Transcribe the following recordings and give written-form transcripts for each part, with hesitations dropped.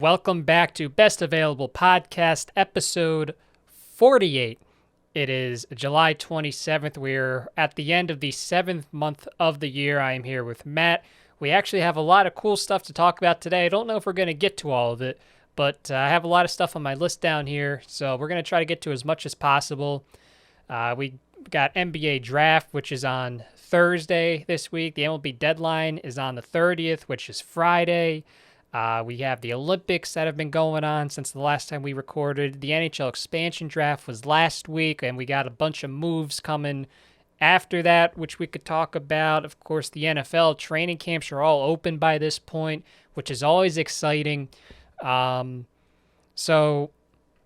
Welcome back to Best Available Podcast, episode 48. It is July 27th. We're at the end of the 7th month of the year. I am here with Matt. We actually have a lot of cool stuff to talk about today. I don't know if we're going to get to all of it, but I have a lot of stuff on my list down here, so we're going to try to get to as much as possible. We got NBA Draft, which is on Thursday this week. The MLB Deadline is on the 30th, which is Friday. We have the Olympics that have been going on since the last time we recorded. The NHL Expansion Draft was last week, and we got a bunch of moves coming after that, which we could talk about. Of course, the NFL training camps are all open by this point, which is always exciting. So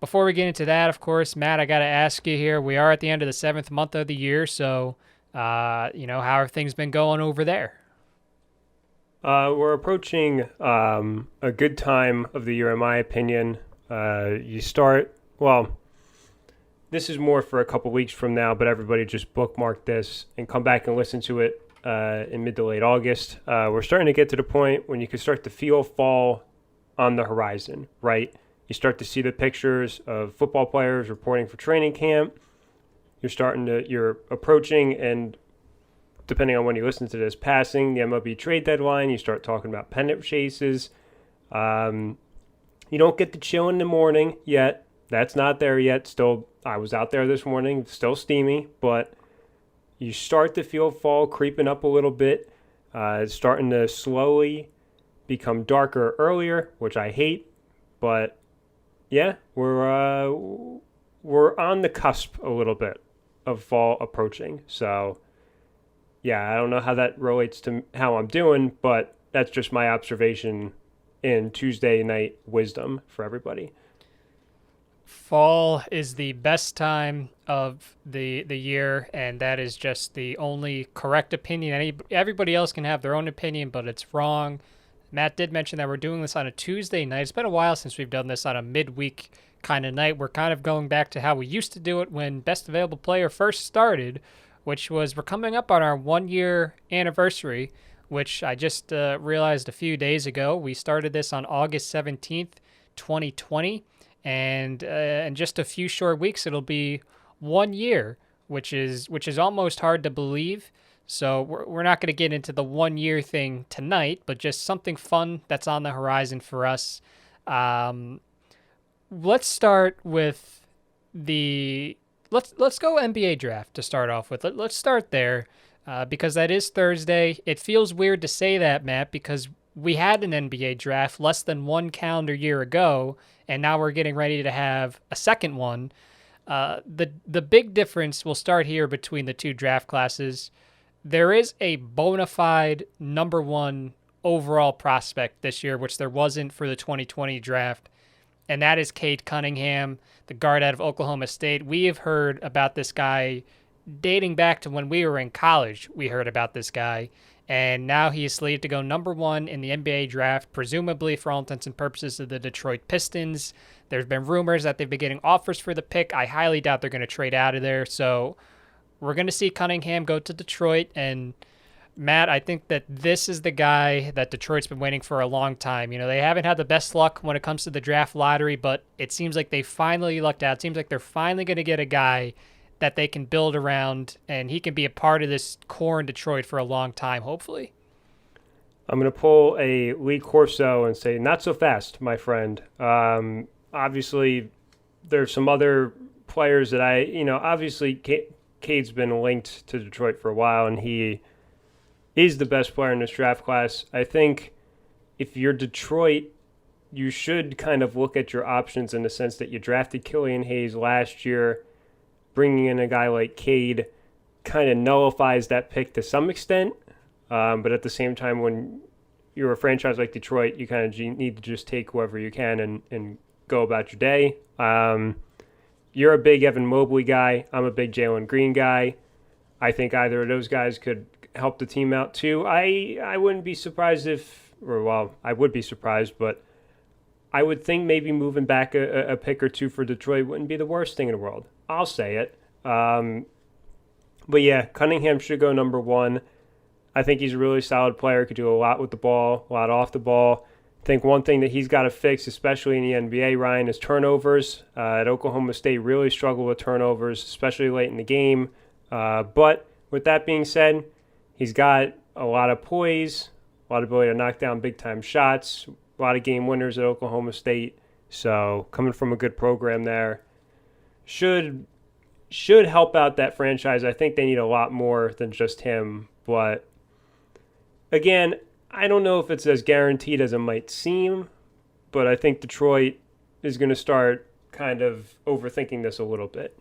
before we get into that, of course, Matt, I got to ask you here. We are at the end of the 7th month of the year, so, how have things been going over there? We're approaching a good time of the year, in my opinion. This is more for a couple weeks from now, but everybody just bookmark this and come back and listen to it in mid to late August. We're starting to get to the point when you can start to feel fall on the horizon, right? You start to see the pictures of football players reporting for training camp. You're approaching and depending on when you listen to this, passing the MLB Trade Deadline. You start talking about pennant chases. You don't get the chill in the morning yet. That's not there yet. Still, I was out there this morning, still steamy, but you start to feel fall creeping up a little bit. It's starting to slowly become darker earlier, which I hate. But yeah, we're on the cusp a little bit of fall approaching. So yeah, I don't know how that relates to how I'm doing, but that's just my observation in Tuesday night wisdom for everybody. Fall is the best time of the year, and that is just the only correct opinion. Everybody else can have their own opinion, but it's wrong. Matt did mention that we're doing this on a Tuesday night. It's been a while since we've done this on a midweek kind of night. We're kind of going back to how we used to do it when Best Available Player first started, which was we're coming up on our 1-year anniversary, which I just realized a few days ago. We started this on August 17th, 2020, and in just a few short weeks, it'll be 1 year, which is almost hard to believe. So we're not going to get into the 1-year thing tonight, but just something fun that's on the horizon for us. Let's start with Let's go NBA draft to start off with. Let's start there because that is Thursday. It feels weird to say that, Matt, because we had an NBA draft less than 1 calendar year ago, and now we're getting ready to have a second one. The big difference will start here between the two draft classes. There is a bona fide number 1 overall prospect this year, which there wasn't for the 2020 draft, and that is Cade Cunningham, the guard out of Oklahoma State. We have heard about this guy dating back to when we were in college. We heard about this guy, and now he is slated to go number 1 in the NBA draft, presumably for all intents and purposes of the Detroit Pistons. There's been rumors that they've been getting offers for the pick. I highly doubt they're going to trade out of there, so we're going to see Cunningham go to Detroit, and Matt, I think that this is the guy that Detroit's been waiting for a long time. They haven't had the best luck when it comes to the draft lottery, but it seems like they finally lucked out. It seems like they're finally going to get a guy that they can build around, and he can be a part of this core in Detroit for a long time, hopefully. I'm going to pull a Lee Corso and say, not so fast, my friend. Obviously, there's some other players that obviously Cade's been linked to Detroit for a while, and he is the best player in this draft class. I think if you're Detroit, you should kind of look at your options in the sense that you drafted Killian Hayes last year. Bringing in a guy like Cade kind of nullifies that pick to some extent. But at the same time, when you're a franchise like Detroit, you kind of need to just take whoever you can and go about your day. You're a big Evan Mobley guy. I'm a big Jalen Green guy. I think either of those guys could help the team out too. I wouldn't be surprised I would be surprised, but I would think maybe moving back a pick or two for Detroit wouldn't be the worst thing in the world. I'll say it. But yeah, Cunningham should go number 1. I think he's a really solid player, could do a lot with the ball, a lot off the ball. think one thing that he's got to fix, especially in the NBA, Ryan, is turnovers. At Oklahoma State, really struggled with turnovers, especially late in the game. But with that being said, he's got a lot of poise, a lot of ability to knock down big-time shots, a lot of game winners at Oklahoma State. So coming from a good program there should help out that franchise. I think they need a lot more than just him. But again, I don't know if it's as guaranteed as it might seem, but I think Detroit is going to start kind of overthinking this a little bit.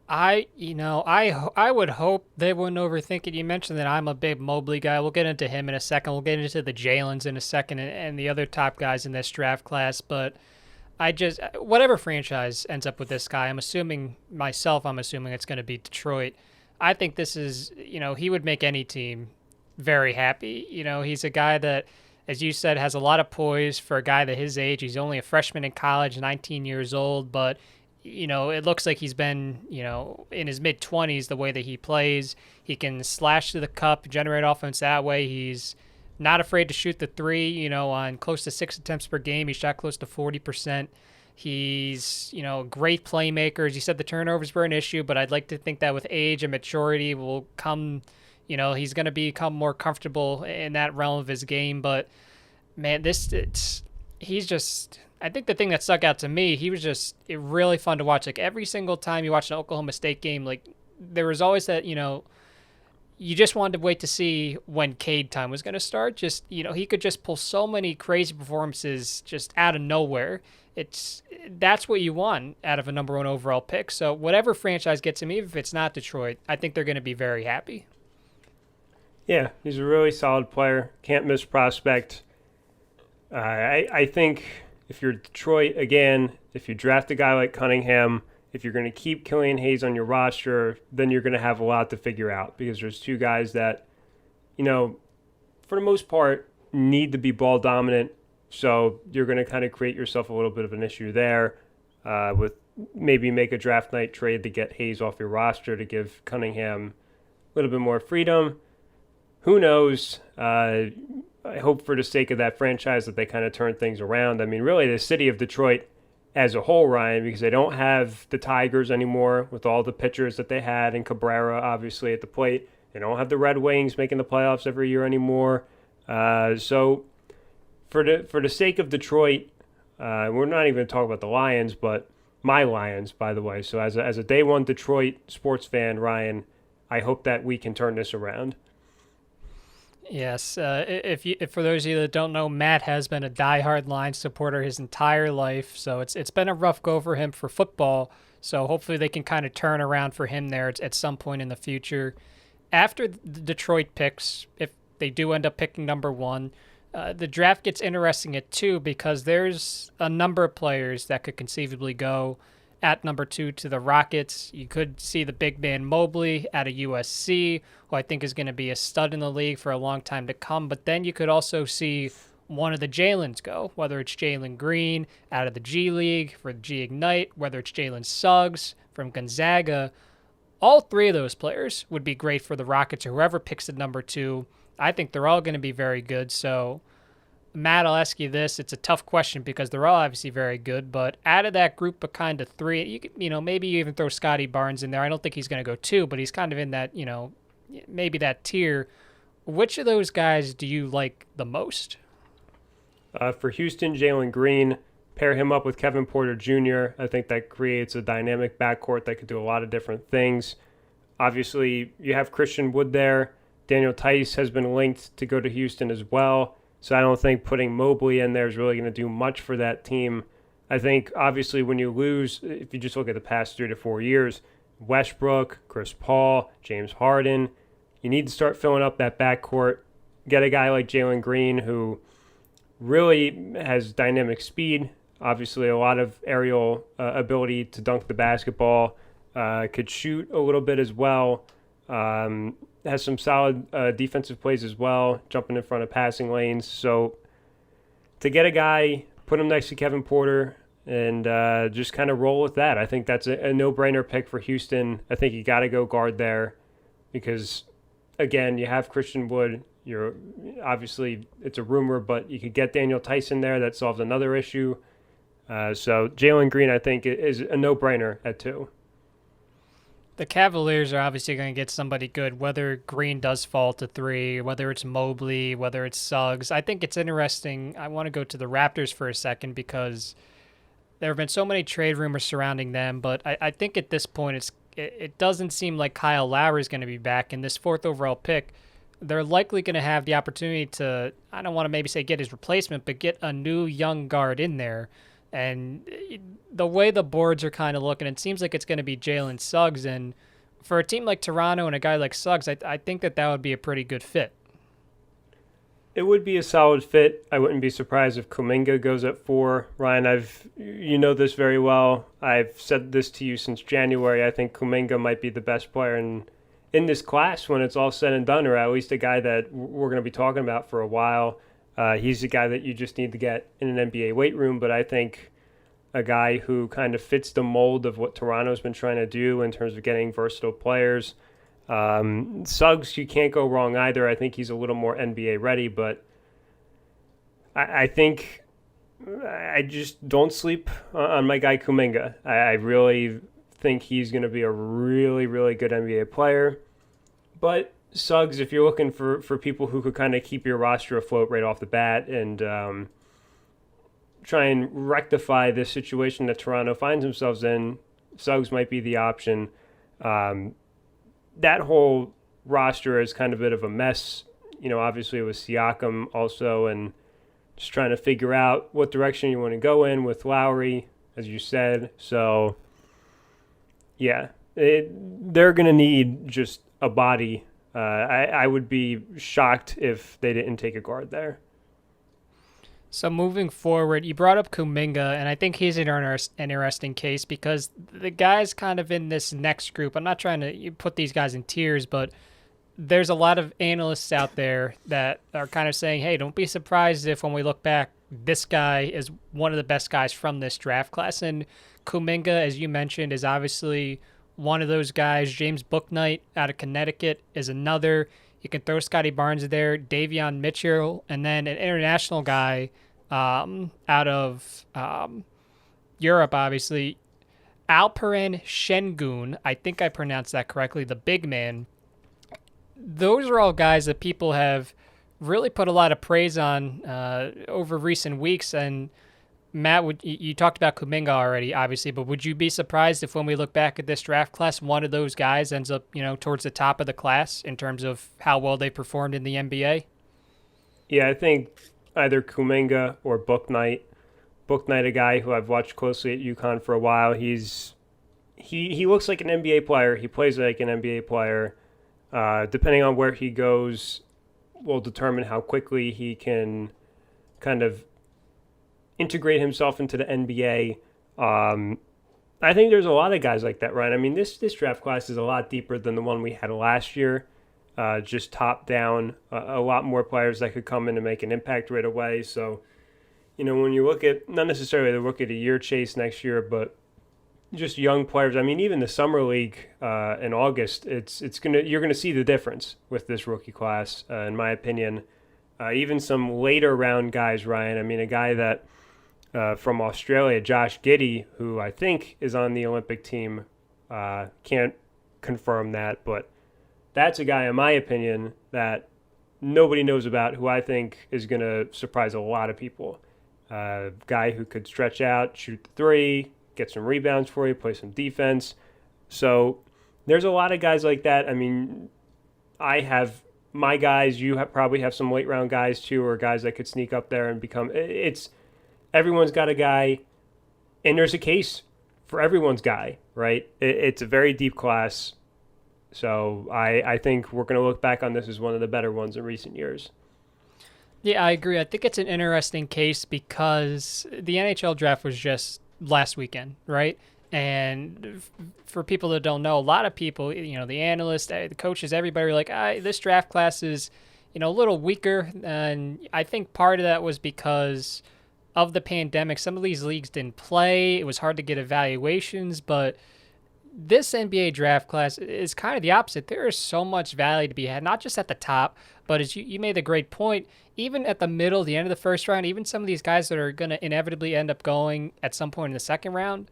I would hope they wouldn't overthink it. You mentioned that I'm a big Mobley guy. We'll get into him in a second. We'll get into the Jalen's in a second and the other top guys in this draft class. But whatever franchise ends up with this guy, I'm assuming it's going to be Detroit. I think this is, he would make any team very happy. He's a guy that, as you said, has a lot of poise for a guy that his age. He's only a freshman in college, 19 years old, but it looks like he's been, in his mid-20s the way that he plays. He can slash to the cup, generate offense that way. He's not afraid to shoot the three, on close to 6 attempts per game. He shot close to 40%. He's, a great playmaker. As you said, the turnovers were an issue, but I'd like to think that with age and maturity will come, he's going to become more comfortable in that realm of his game. But, man, I think the thing that stuck out to me, he was just really fun to watch. Like every single time you watch an Oklahoma State game, like there was always that, you just wanted to wait to see when Cade time was going to start. Just, he could just pull so many crazy performances just out of nowhere. That's what you want out of a number 1 overall pick. So whatever franchise gets him, even if it's not Detroit, I think they're going to be very happy. Yeah, he's a really solid player. Can't miss prospect. I think if you're Detroit, again, if you draft a guy like Cunningham, if you're going to keep Killian Hayes on your roster, then you're going to have a lot to figure out because there's two guys that, for the most part, need to be ball dominant. So you're going to kind of create yourself a little bit of an issue there with maybe make a draft night trade to get Hayes off your roster to give Cunningham a little bit more freedom. Who knows? I hope for the sake of that franchise that they kind of turn things around. I mean, really, the city of Detroit as a whole, Ryan, because they don't have the Tigers anymore with all the pitchers that they had and Cabrera, obviously, at the plate. They don't have the Red Wings making the playoffs every year anymore. So for the sake of Detroit, we're not even talking about the Lions, but my Lions, by the way. So as a day one Detroit sports fan, Ryan, I hope that we can turn this around. Yes, if for those of you that don't know, Matt has been a diehard Lions supporter his entire life, so it's been a rough go for him for football. So hopefully they can kind of turn around for him there at some point in the future. After the Detroit picks, if they do end up picking number 1, the draft gets interesting at 2 because there's a number of players that could conceivably go at number 2 to the Rockets. You could see the big man Mobley out of USC, who I think is going to be a stud in the league for a long time to come. But then you could also see one of the Jalen's go, whether it's Jalen Green out of the G League for G Ignite, whether it's Jalen Suggs from Gonzaga. All 3 of those players would be great for the Rockets or whoever picks at number 2. I think they're all going to be very good. So, Matt, I'll ask you this. It's a tough question because they're all obviously very good, but out of that group of kind of 3, maybe you even throw Scotty Barnes in there. I don't think he's going to go 2, but he's kind of in that, maybe that tier. Which of those guys do you like the most? For Houston, Jalen Green, pair him up with Kevin Porter Jr. I think that creates a dynamic backcourt that could do a lot of different things. Obviously, you have Christian Wood there. Daniel Tice has been linked to go to Houston as well. So I don't think putting Mobley in there is really going to do much for that team. I think, obviously, when you lose, if you just look at the past 3 to 4 years, Westbrook, Chris Paul, James Harden, you need to start filling up that backcourt. Get a guy like Jalen Green who really has dynamic speed, obviously a lot of aerial ability to dunk the basketball, could shoot a little bit as well, has some solid defensive plays as well, jumping in front of passing lanes. So to get a guy, put him next to Kevin Porter, and just kind of roll with that. I think that's a no-brainer pick for Houston. I think you got to go guard there because, again, you have Christian Wood, You're obviously it's a rumor, but you could get Daniel Tyson there. That solves another issue. So Jalen Green, I think, is a no-brainer at 2. The Cavaliers are obviously going to get somebody good, whether Green does fall to 3, whether it's Mobley, whether it's Suggs. I think it's interesting. I want to go to the Raptors for a second because there have been so many trade rumors surrounding them, but I think at this point it doesn't seem like Kyle Lowry is going to be back. In this 4th overall pick, they're likely going to have the opportunity to, I don't want to maybe say get his replacement, but get a new young guard in there. And the way the boards are kind of looking, it seems like it's going to be Jalen Suggs. And for a team like Toronto and a guy like Suggs, I think that would be a pretty good fit. It would be a solid fit. I wouldn't be surprised if Kuminga goes at 4. Ryan, you know this very well. I've said this to you since January. I think Kuminga might be the best player in this class when it's all said and done, or at least a guy that we're going to be talking about for a while. He's a guy that you just need to get in an NBA weight room, but I think a guy who kind of fits the mold of what Toronto's been trying to do in terms of getting versatile players. Suggs, you can't go wrong either. I think he's a little more NBA ready, but I think I just don't sleep on my guy Kuminga. I really think he's going to be a really, really good NBA player. But Suggs, if you're looking for people who could kind of keep your roster afloat right off the bat and try and rectify this situation that Toronto finds themselves in, Suggs might be the option. That whole roster is kind of a bit of a mess. You know, obviously it was Siakam also, and just trying to figure out what direction you want to go in with Lowry, as you said. So, yeah, they're going to need just a body. I would be shocked if they didn't take a guard there. So moving forward, you brought up Kuminga, and I think he's an interesting case because the guy's kind of in this next group. I'm not trying to put these guys in tiers, but there's a lot of analysts out there that are kind of saying, hey, don't be surprised if when we look back, this guy is one of the best guys from this draft class. And Kuminga, as you mentioned, is obviously one of those guys. James Bouknight out of Connecticut is another. You can throw Scotty Barnes there, Davion Mitchell, and then an international guy out of Europe, obviously, Alperen Şengün. I think I pronounced that correctly, the big man. Those are all guys that people have really put a lot of praise on over recent weeks. And Matt, you talked about Kuminga already, obviously, but would you be surprised if when we look back at this draft class, one of those guys ends up, towards the top of the class in terms of how well they performed in the NBA? Yeah, I think either Kuminga or Bouknight. Bouknight, a guy who I've watched closely at UConn for a while. He looks like an NBA player. He plays like an NBA player. Depending on where he goes will determine how quickly he can kind of integrate himself into the NBA. I think there's a lot of guys like that, right? I mean, this draft class is a lot deeper than the one we had last year. Just top down, a lot more players that could come in and make an impact right away. So, when you look at, not necessarily the rookie of the year chase next year, but just young players. I mean, even the summer league in August, you're gonna see the difference with this rookie class, in my opinion. Even some later round guys, Ryan. I mean, a guy that from Australia, Josh Giddey, who I think is on the Olympic team, can't confirm that, but that's a guy, in my opinion, that nobody knows about, who I think is going to surprise a lot of people. Guy who could stretch out, shoot the three, get some rebounds for you, play some defense. So there's a lot of guys like that. I mean, I have my guys. You probably have some late round guys too, or guys that could sneak up there and become. Everyone's got a guy, and there's a case for everyone's guy, right? It's a very deep class. So I think we're going to look back on this as one of the better ones in recent years. Yeah, I agree. I think it's an interesting case because the NHL draft was just last weekend, right? And for people that don't know, a lot of people, the analysts, the coaches, everybody were like, this draft class is, a little weaker. And I think part of that was because of the pandemic. Some of these leagues didn't play. It was hard to get evaluations, but this NBA draft class is kind of the opposite. There is so much value to be had, not just at the top, but as you made a great point, even at the middle, the end of the first round, even some of these guys that are going to inevitably end up going at some point in the second round,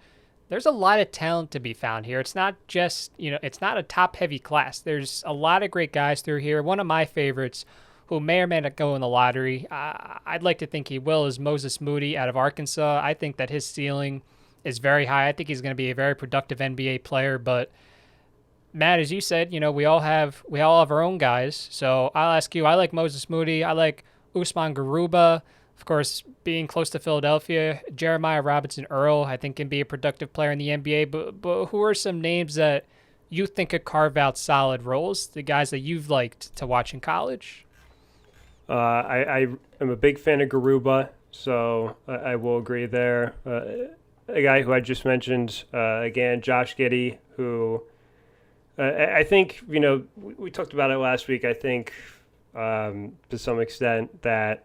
there's a lot of talent to be found here. It's not just, it's not a top heavy class. There's a lot of great guys through here. One of my favorites, who may or may not go in the lottery, I'd like to think he will, is Moses Moody out of Arkansas. I think that his ceiling is very high. I think he's going to be a very productive NBA player. But Matt, as you said, we all have our own guys. So I'll ask you. I like Moses Moody. I like Usman Garuba. Of course, being close to Philadelphia, Jeremiah Robinson Earl, I think, can be a productive player in the NBA. But who are some names that you think could carve out solid roles? The guys that you've liked to watch in college? I am a big fan of Garuba, so I will agree there. A guy who I just mentioned, again, Josh Giddey, who I think, we talked about it last week. I think to some extent that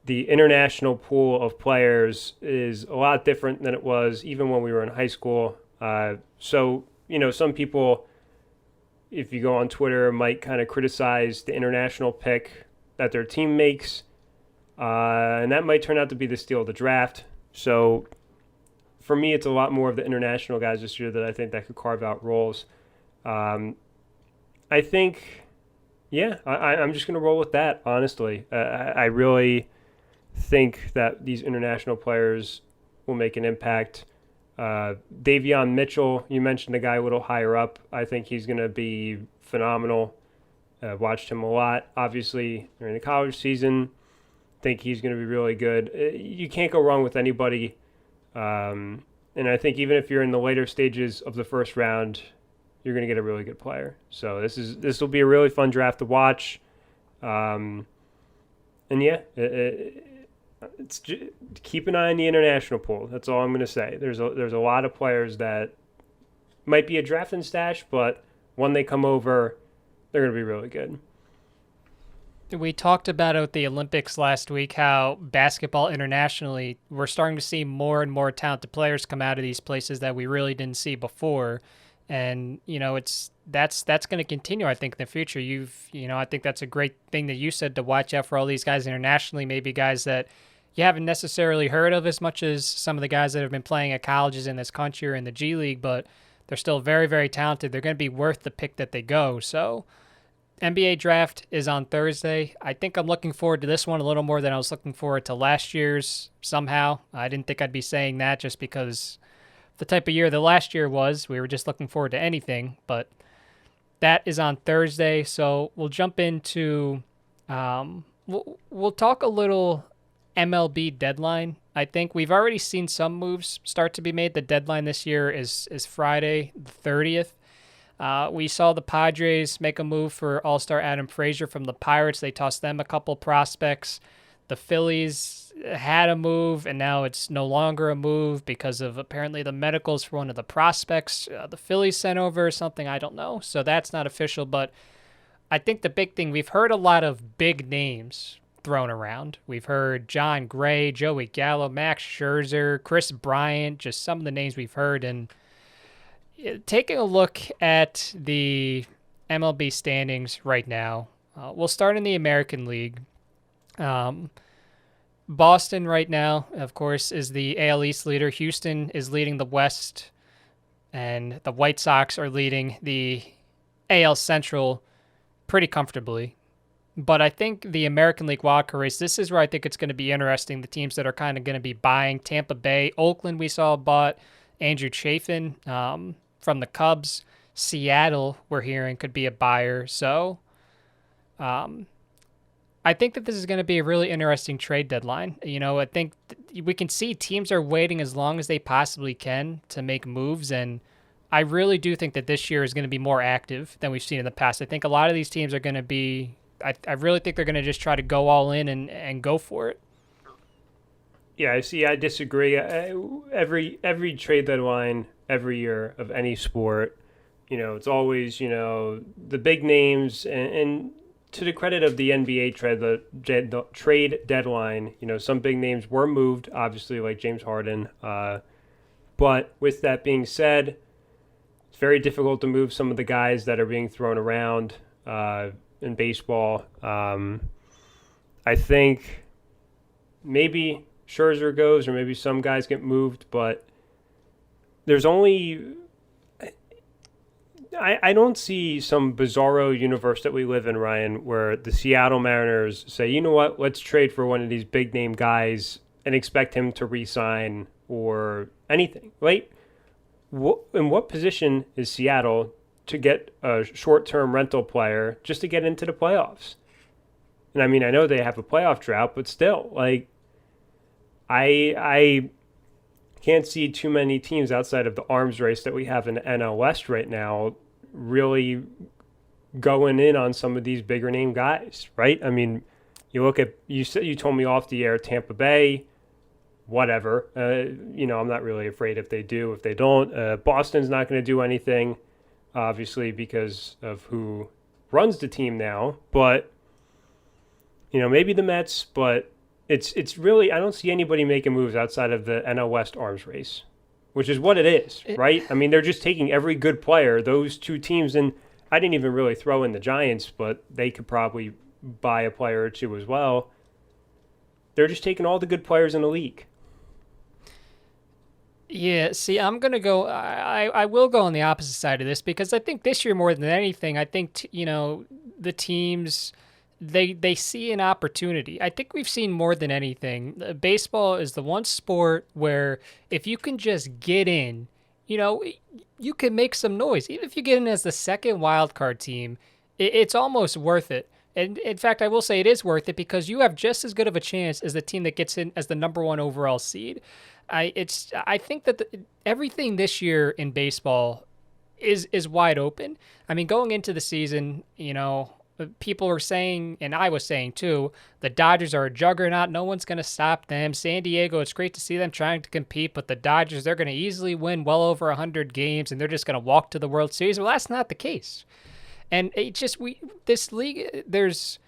the international pool of players is a lot different than it was even when we were in high school. So, some people, if you go on Twitter, might kind of criticize the international pick that their team makes, and that might turn out to be the steal of the draft. So for me, it's a lot more of the international guys this year that I think that could carve out roles. I think, I'm just going to roll with that, honestly. I really think that these international players will make an impact. Davion Mitchell, you mentioned the guy a little higher up. I think he's going to be phenomenal. Watched him a lot, obviously, during the college season. Think he's going to be really good. You can't go wrong with anybody. And I think even if you're in the later stages of the first round, you're going to get a really good player. So this will be a really fun draft to watch. It's keep an eye on the international pool. That's all I'm going to say. There's a lot of players that might be a draft and stash, but when they come over, they're going to be really good. We talked about it with the Olympics last week, how basketball internationally, we're starting to see more and more talented players come out of these places that we really didn't see before. And, that's going to continue, I think, in the future. I think that's a great thing that you said, to watch out for all these guys internationally, maybe guys that you haven't necessarily heard of as much as some of the guys that have been playing at colleges in this country or in the G League, but they're still very, very talented. They're going to be worth the pick that they go. So NBA draft is on Thursday. I think I'm looking forward to this one a little more than I was looking forward to last year's somehow. I didn't think I'd be saying that just because the type of year the last year was. We were just looking forward to anything, but that is on Thursday. So we'll jump into, we'll talk a little MLB deadline. I think we've already seen some moves start to be made. The deadline this year is Friday the 30th. We saw the Padres make a move for All-Star Adam Frazier from the Pirates. They tossed them a couple prospects. The Phillies had a move, and now it's no longer a move because of apparently the medicals for one of the prospects. The Phillies sent over something, I don't know. So that's not official, but I think the big thing, we've heard a lot of big names thrown around. We've heard John Gray, Joey Gallo, Max Scherzer, Chris Bryant, just some of the names we've heard. And taking a look at the MLB standings right now, we'll start in the American League. Boston right now, of course, is the AL East leader. Houston is leading the West, and the White Sox are leading the AL Central pretty comfortably. But I think the American League wildcard race, this is where I think it's going to be interesting. The teams that are kind of going to be buying: Tampa Bay, Oakland, we saw bought Andrew Chafin from the Cubs. Seattle, we're hearing, could be a buyer. So I think that this is going to be a really interesting trade deadline. I think we can see teams are waiting as long as they possibly can to make moves, and I really do think that this year is going to be more active than we've seen in the past. I think a lot of these teams are going to be, I really think they're going to just try to go all in and go for it. Yeah, I disagree. Every trade deadline every year of any sport, it's always, the big names, and to the credit of the NBA trade deadline, some big names were moved, obviously, like James Harden. But with that being said, It's very difficult to move some of the guys that are being thrown around in baseball. I think maybe Scherzer goes, or maybe some guys get moved, but there's only I don't see some bizarro universe that we live in, Ryan, where the Seattle Mariners say, you know what, let's trade for one of these big name guys and expect him to re-sign or anything, right? In what position is Seattle to get a short-term rental player just to get into the playoffs? And I mean, I know they have a playoff drought, but still, like, I can't see too many teams outside of the arms race that we have in the NL West right now really going in on some of these bigger name guys, right? I mean, you look at, you told me off the air, Tampa Bay, whatever. I'm not really afraid if they do, if they don't. Boston's not going to do anything, obviously, because of who runs the team now. But, maybe the Mets, but it's really, I don't see anybody making moves outside of the NL West arms race, which is what it is, right? I mean, they're just taking every good player, those two teams, and I didn't even really throw in the Giants, but they could probably buy a player or two as well. They're just taking all the good players in the league. Yeah, see, I'm going to go, I will go on the opposite side of this because I think this year more than anything, I think, the teams, they see an opportunity. I think we've seen more than anything. Baseball is the one sport where if you can just get in, you can make some noise. Even if you get in as the second wild card team, it's almost worth it. And in fact, I will say it is worth it because you have just as good of a chance as the team that gets in as the number one overall seed. I think that everything this year in baseball is wide open. I mean, going into the season, people are saying, and I was saying too, the Dodgers are a juggernaut. No one's going to stop them. San Diego, it's great to see them trying to compete, but the Dodgers, they're going to easily win well over 100 games, and they're just going to walk to the World Series. Well, that's not the case. And this league, there's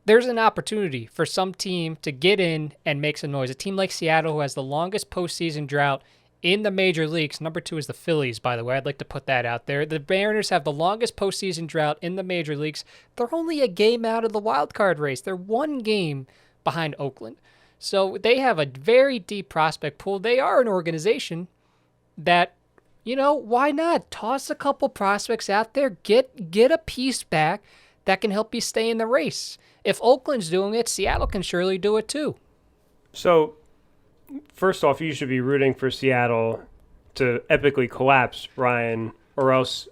an opportunity for some team to get in and make some noise. A team like Seattle, who has the longest postseason drought in the major leagues. Number 2 is the Phillies, by the way. I'd like to put that out there. The Mariners have the longest postseason drought in the major leagues. They're only a game out of the wild card race. They're one game behind Oakland. So they have a very deep prospect pool. They are an organization that, why not? Toss a couple prospects out there, get a piece back that can help you stay in the race. If Oakland's doing it, Seattle can surely do it too. So, first off, you should be rooting for Seattle to epically collapse, Ryan, or else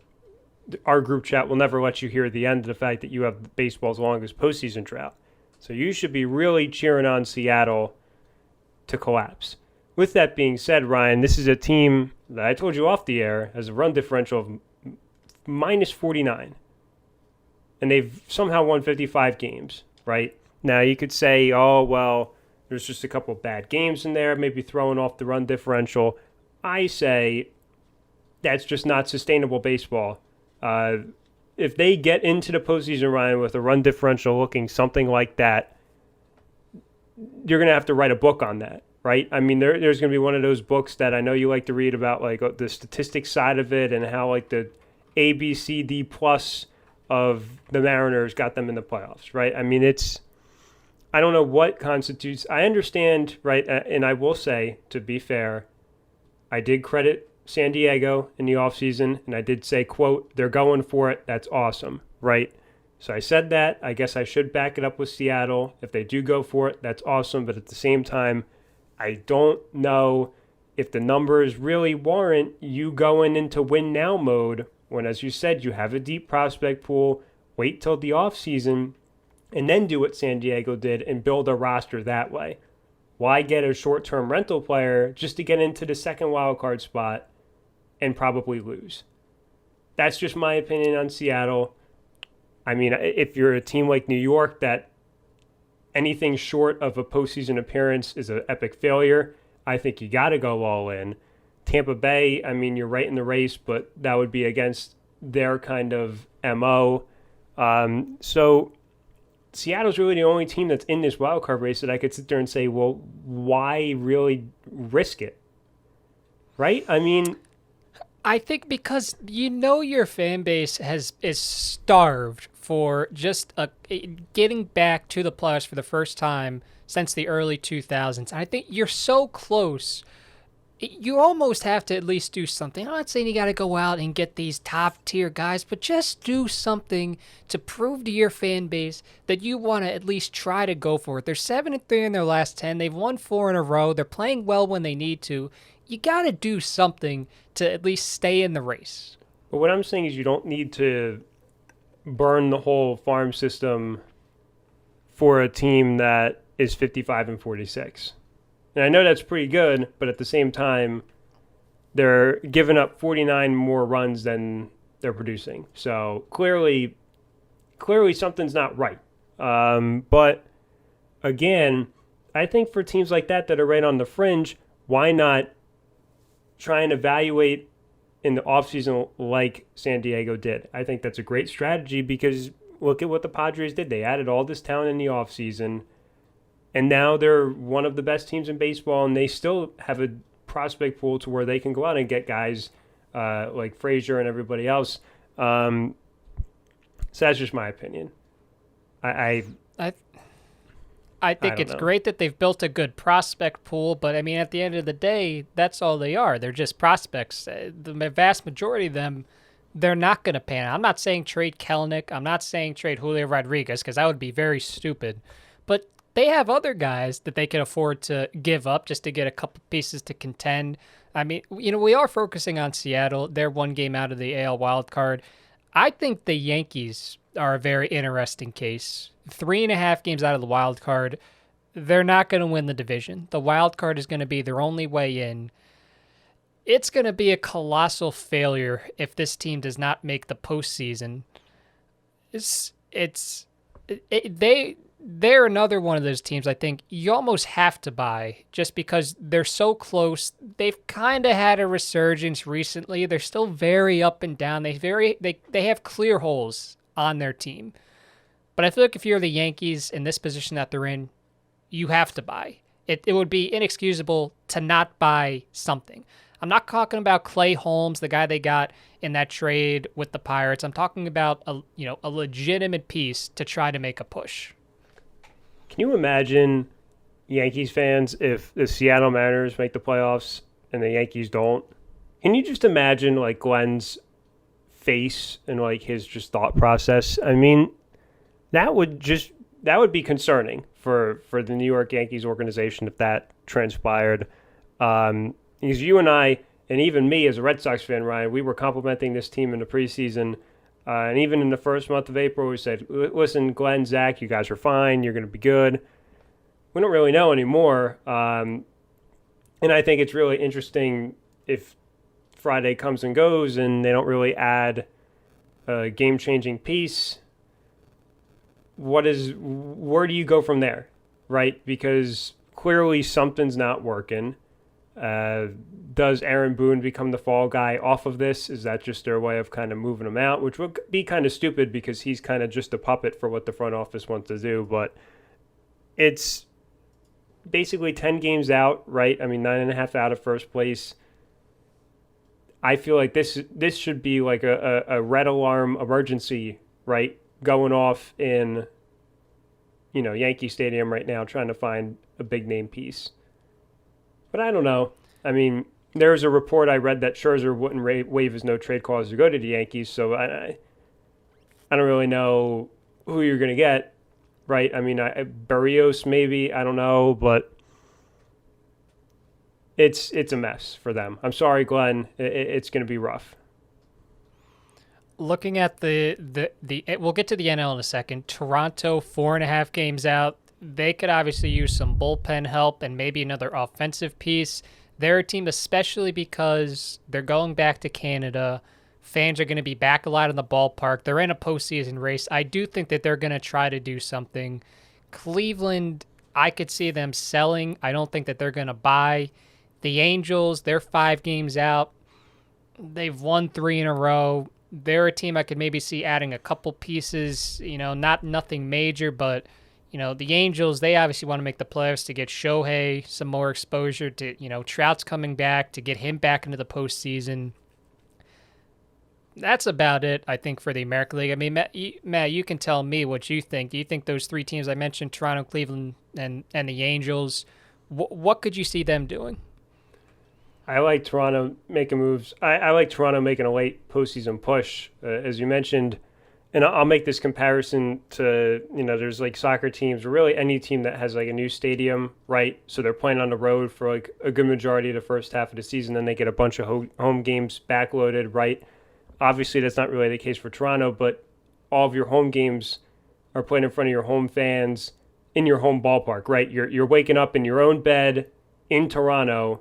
our group chat will never let you hear the end of the fact that you have baseball's longest postseason drought. So you should be really cheering on Seattle to collapse. With that being said, Ryan, this is a team that I told you off the air has a run differential of minus 49. And they've somehow won 55 games, right? Now, you could say, oh, well, there's just a couple of bad games in there, maybe throwing off the run differential. I say that's just not sustainable baseball. If they get into the postseason, Ryan, with a run differential looking something like that, you're going to have to write a book on that, right? I mean, there's going to be one of those books that I know you like to read about, like the statistics side of it and how, like, the A, B, C, D plus of the Mariners got them in the playoffs, right? I mean, I don't know what constitutes, I understand, right? And I will say, to be fair, I did credit San Diego in the offseason, and I did say, quote, they're going for it. That's awesome, right? So I said that. I guess I should back it up with Seattle. If they do go for it, that's awesome. But at the same time, I don't know if the numbers really warrant you going into win now mode when, as you said, you have a deep prospect pool, wait till the offseason, and then do what San Diego did and build a roster that way. Why get a short-term rental player just to get into the second wildcard spot and probably lose? That's just my opinion on Seattle. I mean, if you're a team like New York that anything short of a postseason appearance is an epic failure, I think you got to go all in. Tampa Bay, I mean, you're right in the race, but that would be against their kind of MO. So Seattle's really the only team that's in this wild card race that I could sit there and say, well, why really risk it? Right? I mean, I think because your fan base is starved for just getting back to the playoffs for the first time since the early 2000s. And I think you're so close. You almost have to at least do something. I'm not saying you got to go out and get these top tier guys, but just do something to prove to your fan base that you want to at least try to go for it. They're 7-3 in their last 10. They've won 4 in a row. They're playing well when they need to. You got to do something to at least stay in the race. But what I'm saying is you don't need to burn the whole farm system for a team that is 55-46. And I know that's pretty good, but at the same time, they're giving up 49 more runs than they're producing. So clearly something's not right. But again, I think for teams like that are right on the fringe, why not try and evaluate in the offseason like San Diego did? I think that's a great strategy because look at what the Padres did. They added all this talent in the offseason. And now they're one of the best teams in baseball, and they still have a prospect pool to where they can go out and get guys like Frazier and everybody else. So that's just my opinion. I think it's great that they've built a good prospect pool, but I mean, at the end of the day, that's all they are. They're just prospects. The vast majority of them, they're not going to pan out. I'm not saying trade Kelenic. I'm not saying trade Julio Rodriguez because that would be very stupid. But they have other guys that they can afford to give up just to get a couple pieces to contend. I mean, we are focusing on Seattle. They're one game out of the AL wild card. I think the Yankees are a very interesting case. 3.5 games out of the wild card. They're not going to win the division. The wild card is going to be their only way in. It's going to be a colossal failure if this team does not make the postseason. They're another one of those teams I think you almost have to buy just because they're so close. They've kind of had a resurgence recently. They're still very up and down. They have clear holes on their team. But I feel like if you're the Yankees in this position that they're in, you have to buy. It would be inexcusable to not buy something. I'm not talking about Clay Holmes, the guy they got in that trade with the Pirates. I'm talking about a legitimate piece to try to make a push. Can you imagine Yankees fans if the Seattle Mariners make the playoffs and the Yankees don't? Can you just imagine like Glenn's face and like his just thought process? I mean, that would be concerning for the New York Yankees organization if that transpired. Because you and I, and even me as a Red Sox fan, Ryan, we were complimenting this team in the preseason. And even in the first month of April, we said, listen, Glenn, Zach, you guys are fine. You're going to be good. We don't really know anymore. And I think it's really interesting if Friday comes and goes and they don't really add a game-changing piece. Where do you go from there, right? Because clearly something's not working. Does Aaron Boone become the fall guy off of this? Is that just their way of kind of moving him out, which would be kind of stupid because he's kind of just a puppet for what the front office wants to do. But it's basically 10 games out, right? I mean, 9.5 out of first place. I feel like this should be like a red alarm emergency, right? Going off in, Yankee Stadium right now, trying to find a big name piece. But I don't know. I mean, there's a report I read that Scherzer wouldn't waive his no-trade clause to go to the Yankees, so I don't really know who you're going to get, right? I mean, Barrios maybe, I don't know, but it's a mess for them. I'm sorry, Glenn. It's going to be rough. Looking at the we'll get to the NL in a second. Toronto, 4.5 games out. They could obviously use some bullpen help and maybe another offensive piece. They're a team, especially because they're going back to Canada. Fans are going to be back a lot in the ballpark. They're in a postseason race. I do think that they're going to try to do something. Cleveland, I could see them selling. I don't think that they're going to buy. The Angels, they're 5 games out. They've won 3 in a row. They're a team I could maybe see adding a couple pieces, nothing major, but the Angels, they obviously want to make the playoffs to get Shohei some more exposure to, Trout's coming back to get him back into the postseason. That's about it, I think, for the American League. I mean, Matt, you can tell me what you think. Do you think those three teams I mentioned, Toronto, Cleveland, and the Angels, what could you see them doing? I like Toronto making moves. I like Toronto making a late postseason push, as you mentioned. And I'll make this comparison to, there's like soccer teams, or really any team that has like a new stadium, right? So they're playing on the road for like a good majority of the first half of the season, then they get a bunch of home games backloaded, right? Obviously, that's not really the case for Toronto, but all of your home games are played in front of your home fans in your home ballpark, right? You're waking up in your own bed in Toronto,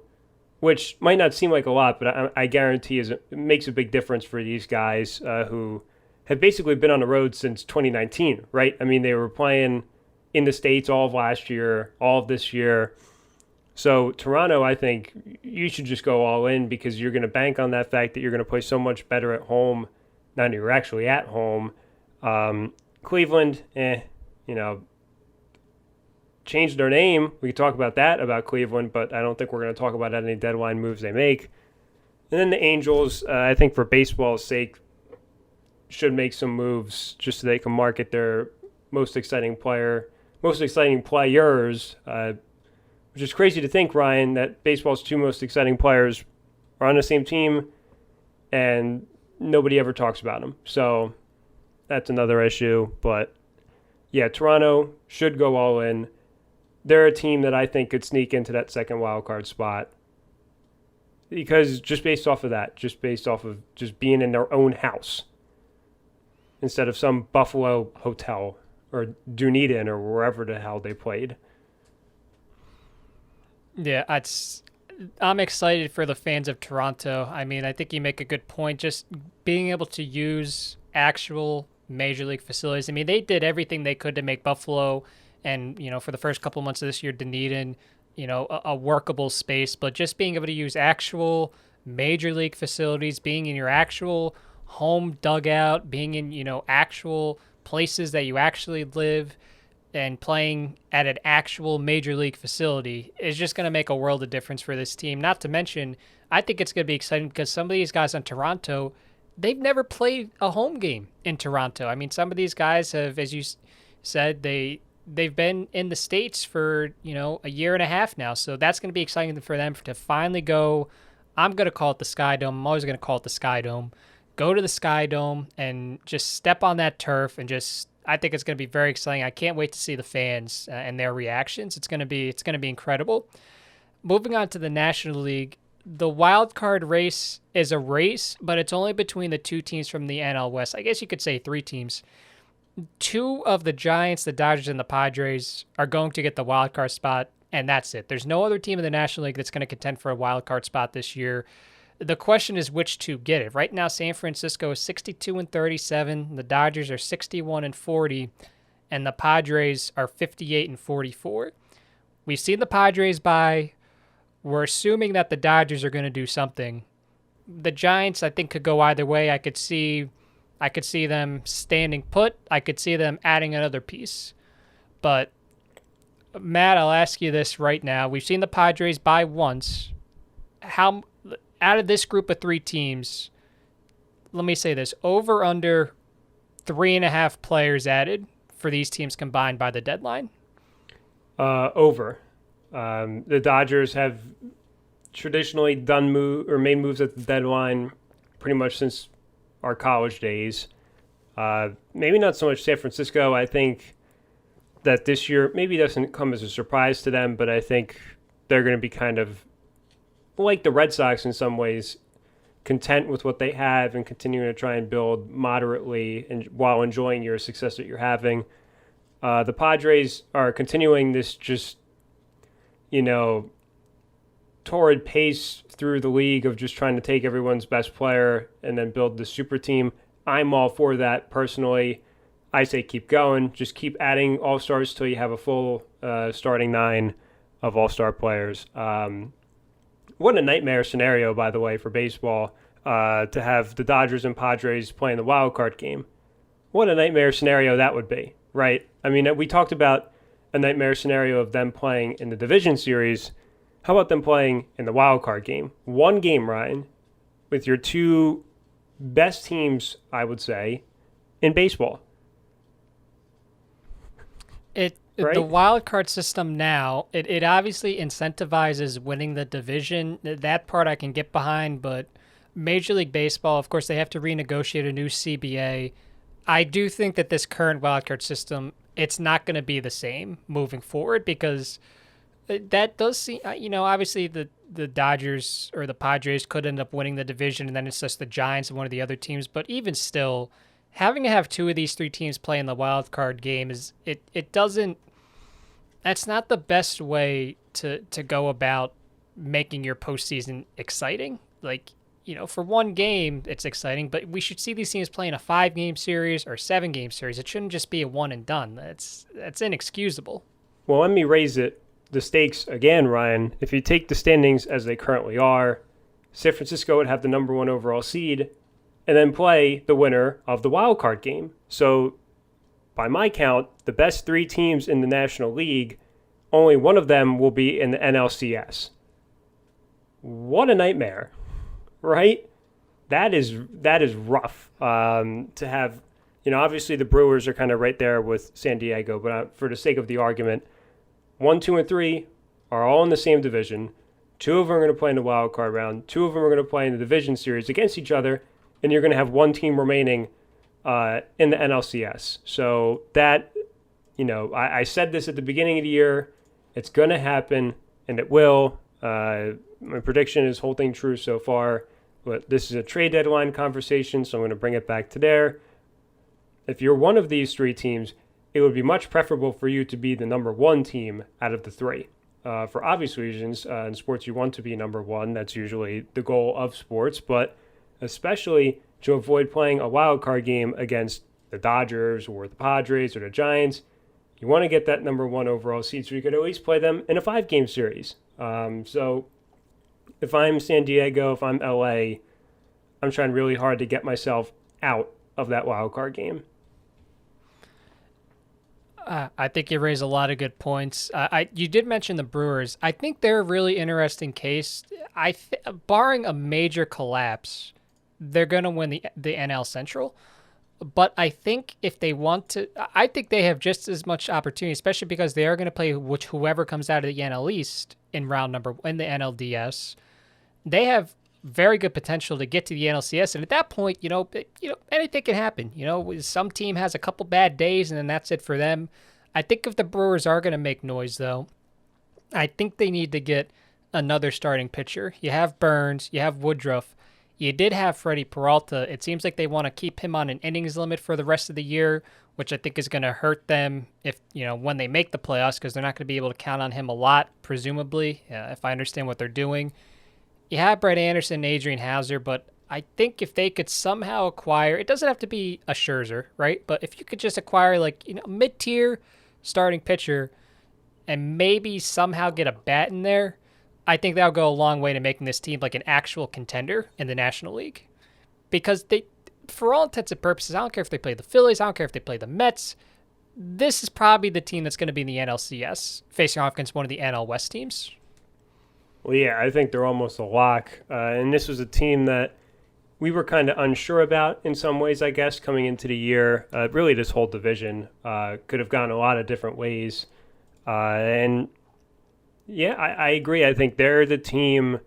which might not seem like a lot, but I guarantee it makes a big difference for these guys who have basically been on the road since 2019, right? I mean, they were playing in the States all of last year, all of this year. So Toronto, I think you should just go all in because you're going to bank on that fact that you're going to play so much better at home now that you're actually at home. Cleveland, changed their name. We could talk about that about Cleveland, but I don't think we're going to talk about any deadline moves they make. And then the Angels, I think for baseball's sake, should make some moves just so they can market their most exciting players, which is crazy to think, Ryan, that baseball's two most exciting players are on the same team and nobody ever talks about them. So that's another issue. But yeah, Toronto should go all in. They're a team that I think could sneak into that second wild card spot because just based off of that, just based off of just being in their own house instead of some Buffalo hotel or Dunedin or wherever the hell they played. Yeah, I'm excited for the fans of Toronto. I mean, I think you make a good point. Just being able to use actual major league facilities. I mean, they did everything they could to make Buffalo and, for the first couple months of this year, Dunedin, a workable space. But just being able to use actual major league facilities, being in your actual home dugout, being in, actual places that you actually live, and playing at an actual major league facility is just going to make a world of difference for this team. Not to mention, I think it's going to be exciting because some of these guys on Toronto, they've never played a home game in Toronto. I mean, some of these guys have, as you said, they've been in the States for, a year and a half now. So that's going to be exciting for them to finally go. I'm going to call it the Sky Dome. I'm always going to call it the Sky Dome. Go to the Sky Dome and just step on that turf and I think it's going to be very exciting. I can't wait to see the fans and their reactions. It's going to be incredible. Moving on to the National League, the wild card race is a race, but it's only between the two teams from the NL West. I guess you could say three teams. Two of the Giants, the Dodgers, and the Padres are going to get the wild card spot, and that's it. There's no other team in the National League that's going to contend for a wild card spot this year. The question is which two get it. Right now, San Francisco is 62-37. The Dodgers are 61-40, and the Padres are 58-44. We've seen the Padres bye. We're assuming that the Dodgers are going to do something. The Giants, I think, could go either way. I could see them standing put. I could see them adding another piece. But Matt, I'll ask you this right now. We've seen the Padres bye once. How out of this group of three teams, let me say this, over under 3.5 players added for these teams combined by the deadline? Over. The Dodgers have traditionally made moves at the deadline pretty much since our college days. Maybe not so much San Francisco. I think that this year maybe doesn't come as a surprise to them, but I think they're going to be kind of like the Red Sox in some ways, content with what they have and continuing to try and build moderately and while enjoying your success that you're having. The Padres are continuing this just, torrid pace through the league of just trying to take everyone's best player and then build the super team. I'm all for that personally. I say keep going. Just keep adding all-stars till you have a full starting 9 of all-star players. What a nightmare scenario, by the way, for baseball, to have the Dodgers and Padres playing the wild card game. What a nightmare scenario that would be, right? I mean, we talked about a nightmare scenario of them playing in the division series. How about them playing in the wild card game? One game, Ryan, with your two best teams, I would say, in baseball. The Right? wild card system now, it obviously incentivizes winning the division. That part I can get behind, but Major League Baseball, of course, they have to renegotiate a new CBA. I do think that this current wild card system, it's not going to be the same moving forward because that does seem, obviously the Dodgers or the Padres could end up winning the division, and then it's just the Giants and one of the other teams. But even still, having to have two of these three teams play in the wild card game it doesn't. That's not the best way to go about making your postseason exciting. Like, for one game, it's exciting, but we should see these teams playing a 5-game series or 7-game series. It shouldn't just be a one and done. That's inexcusable. Well, let me raise the stakes again, Ryan. If you take the standings as they currently are, San Francisco would have the number one overall seed and then play the winner of the wild card game. So, by my count, the best 3 teams in the National League, only one of them will be in the NLCS. What a nightmare, right? That is rough to have. Obviously the Brewers are kind of right there with San Diego, but for the sake of the argument, 1, 2, and 3 are all in the same division. 2 of them are going to play in the wild card round. 2 of them are going to play in the division series against each other, and you're going to have one team remaining in the NLCS. So that, I said this at the beginning of the year. It's going to happen, and it will. My prediction is holding true so far. But this is a trade deadline conversation, so I'm going to bring it back to there. If you're one of these 3 teams, it would be much preferable for you to be the number 1 team out of the 3. For obvious reasons, in sports you want to be number 1. That's usually the goal of sports, but especially to avoid playing a wild card game against the Dodgers or the Padres or the Giants. You want to get that number 1 overall seed so you could at least play them in a 5-game series. So if I'm San Diego, if I'm LA, I'm trying really hard to get myself out of that wild card game. I think you raise a lot of good points. You did mention the Brewers. I think they're a really interesting case. Barring a major collapse, they're going to win the NL Central. But I think if they want to, I think they have just as much opportunity, especially because they are going to play whoever comes out of the NL East in the NLDS. They have very good potential to get to the NLCS, and at that point, anything can happen. Some team has a couple bad days, and then that's it for them. I think if the Brewers are going to make noise, though, I think they need to get another starting pitcher. You have Burns, you have Woodruff. You did have Freddie Peralta. It seems like they want to keep him on an innings limit for the rest of the year, which I think is going to hurt them when they make the playoffs, because they're not going to be able to count on him a lot, presumably, if I understand what they're doing. You have Brett Anderson and Adrian Hauser, but I think if they could somehow acquire, it doesn't have to be a Scherzer, right? But if you could just acquire a mid-tier starting pitcher and maybe somehow get a bat in there, I think that'll go a long way to making this team like an actual contender in the National League. Because for all intents and purposes, I don't care if they play the Phillies, I don't care if they play the Mets, this is probably the team that's going to be in the NLCS, facing off against one of the NL West teams. Well, yeah, I think they're almost a lock. And this was a team that we were kind of unsure about in some ways, I guess, coming into the year. Really, this whole division could have gone a lot of different ways. And yeah, I agree. I think they're the team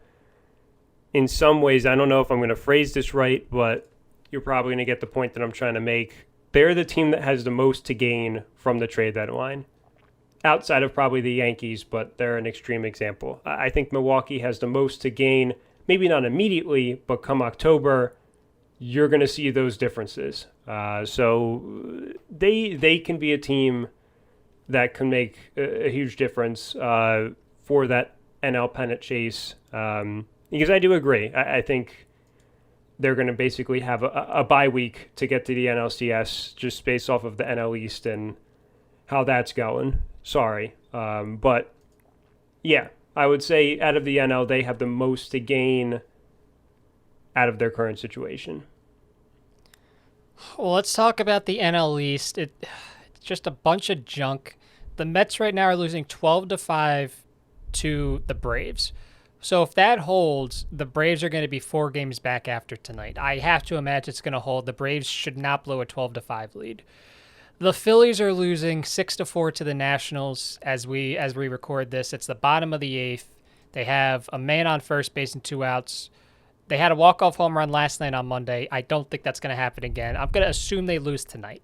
in some ways. I don't know if I'm going to phrase this right, but you're probably going to get the point that I'm trying to make. They're the team that has the most to gain from the trade deadline, outside of probably the Yankees, but they're an extreme example. I think Milwaukee has the most to gain, maybe not immediately, but come October, you're going to see those differences. So they can be a team that can make a huge difference for that NL pennant chase. Because I do agree. I think they're going to basically have a bye week to get to the NLCS just based off of the NL East and how that's going. Sorry. But yeah, I would say out of the NL, they have the most to gain out of their current situation. Well, let's talk about the NL East. It's just a bunch of junk. The Mets right now are losing 12-5 to the Braves. So if that holds, the Braves are going to be 4 games back after tonight. I have to imagine it's going to hold. The Braves should not blow a 12-5 lead. The Phillies are losing 6-4 to the Nationals as we record this. It's the bottom of the 8th. They have a man on first base and 2 outs. They had a walk-off home run last night on Monday. I don't think that's going to happen again. I'm going to assume they lose tonight.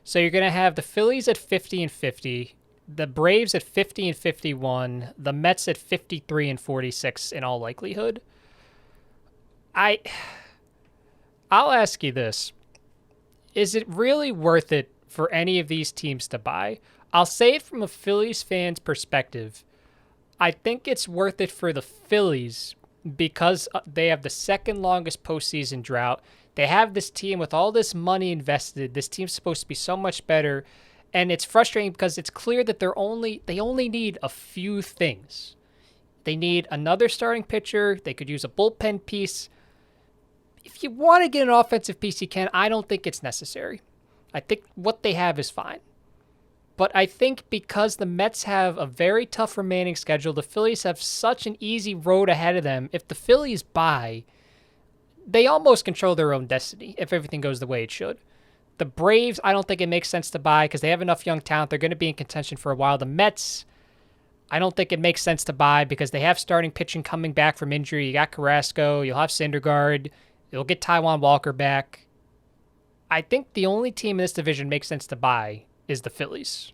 So you're going to have the Phillies at 50-50, the Braves at 50-51, the Mets at 53-46 in all likelihood. I'll ask you this. Is it really worth it for any of these teams to buy? I'll say it from a Phillies fan's perspective. I think it's worth it for the Phillies because they have the second longest postseason drought. They have this team with all this money invested. This team's supposed to be so much better. And it's frustrating because it's clear that they only need a few things. They need another starting pitcher. They could use a bullpen piece. If you want to get an offensive piece, you can. I don't think it's necessary. I think what they have is fine. But I think because the Mets have a very tough remaining schedule, the Phillies have such an easy road ahead of them. If the Phillies buy, they almost control their own destiny if everything goes the way it should. The Braves, I don't think it makes sense to buy because they have enough young talent. They're going to be in contention for a while. The Mets, I don't think it makes sense to buy because they have starting pitching coming back from injury. You got Carrasco. You'll have Syndergaard. You'll get Taijuan Walker back. I think the only team in this division makes sense to buy is the Phillies.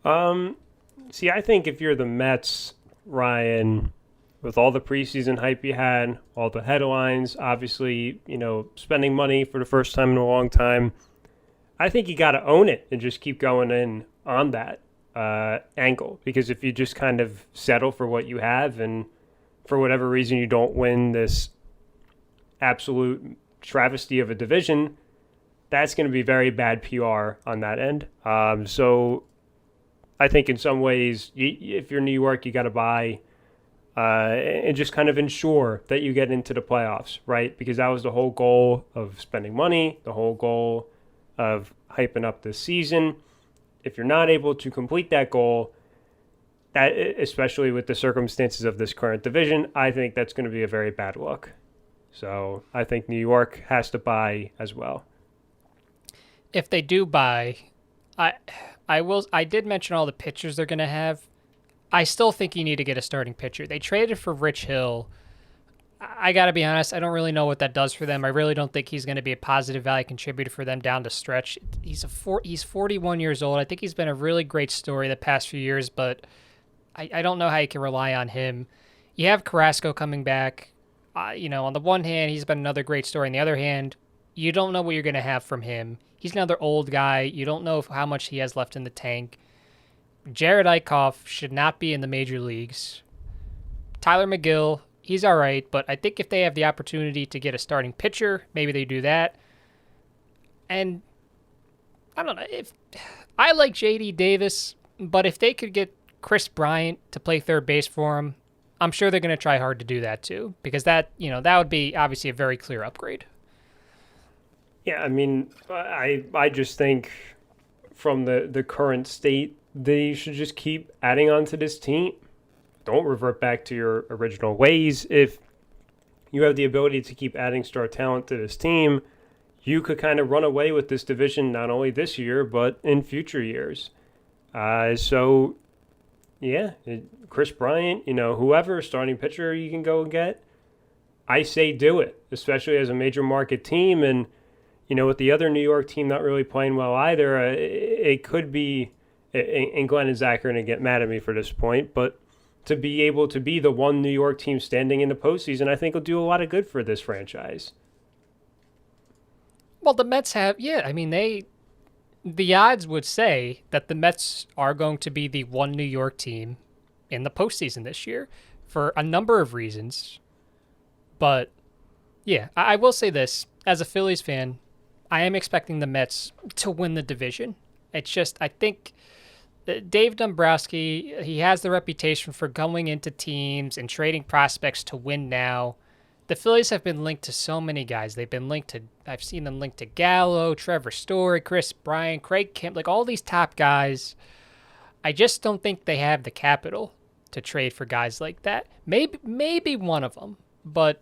See, I think if you're the Mets, Ryan, with all the preseason hype you had, all the headlines, obviously, spending money for the first time in a long time, I think you got to own it and just keep going in on that angle. Because if you just kind of settle for what you have and for whatever reason you don't win this absolute travesty of a division, that's going to be very bad PR on that end. So I think in some ways, if you're New York, you got to buy and just kind of ensure that you get into the playoffs, right? Because that was the whole goal of spending money, the whole goal of hyping up this season. If you're not able to complete that goal, that especially with the circumstances of this current division, I think that's going to be a very bad look. So I think New York has to buy as well. If they do buy, I did mention all the pitchers they're going to have. I still think you need to get a starting pitcher. They traded for Rich Hill. I got to be honest, I don't really know what that does for them. I really don't think he's going to be a positive value contributor for them down the stretch. He's 41 years old. I think he's been a really great story the past few years, but I don't know how you can rely on him. You have Carrasco coming back. On the one hand, he's been another great story. On the other hand, you don't know what you're going to have from him. He's another old guy. You don't know how much he has left in the tank. Jared Eichhoff should not be in the major leagues. Tyler McGill, he's all right, but I think if they have the opportunity to get a starting pitcher, maybe they do that. And I don't know, if I like J.D. Davis, but if they could get Chris Bryant to play third base for him, I'm sure they're going to try hard to do that too, because that would be obviously a very clear upgrade. Yeah, I mean, I just think from the current state, they should just keep adding on to this team. Don't revert back to your original ways. If you have the ability to keep adding star talent to this team, you could kind of run away with this division not only this year, but in future years. So, yeah, Chris Bryant, whoever starting pitcher you can go and get, I say do it, especially as a major market team. And, with the other New York team not really playing well either, it could be, and Glenn and Zach are going to get mad at me for this point, but to be able to be the one New York team standing in the postseason, I think will do a lot of good for this franchise. Well, the Mets have, the odds would say that the Mets are going to be the one New York team in the postseason this year for a number of reasons. But, yeah, I will say this. As a Phillies fan, I am expecting the Mets to win the division. It's just, I think Dave Dombrowski, he has the reputation for going into teams and trading prospects to win now. The Phillies have been linked to so many guys. I've seen them linked to Gallo, Trevor Story, Chris Bryant, Craig Kemp, like all these top guys. I just don't think they have the capital to trade for guys like that. Maybe one of them, but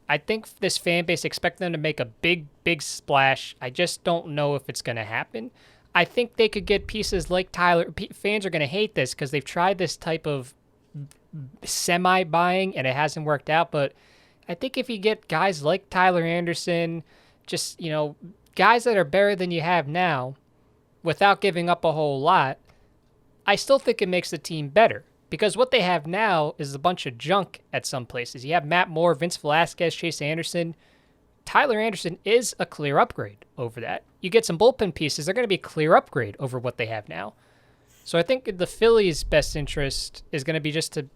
I think this fan base expect them to make a big splash. I just don't know if it's going to happen. I think they could get pieces like Tyler. Fans are going to hate this because they've tried this type of semi-buying and it hasn't worked out. But I think if you get guys like Tyler Anderson, just, guys that are better than you have now without giving up a whole lot, I still think it makes the team better. Because what they have now is a bunch of junk at some places. You have Matt Moore, Vince Velasquez, Chase Anderson. Tyler Anderson is a clear upgrade over that. You get some bullpen pieces, they're going to be a clear upgrade over what they have now. So I think the Phillies' best interest is going to be just to,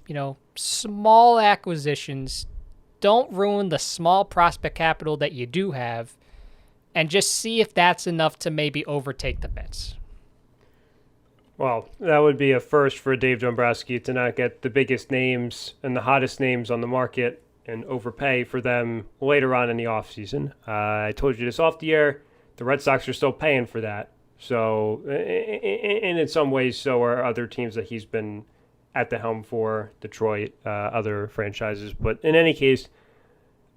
small acquisitions. Don't ruin the small prospect capital that you do have, and just see if that's enough to maybe overtake the Mets. Well, that would be a first for Dave Dombrowski to not get the biggest names and the hottest names on the market and overpay for them later on in the offseason. I told you this off the air. The Red Sox are still paying for that. So, and in some ways, so are other teams that he's been at the helm for, Detroit, other franchises. But in any case,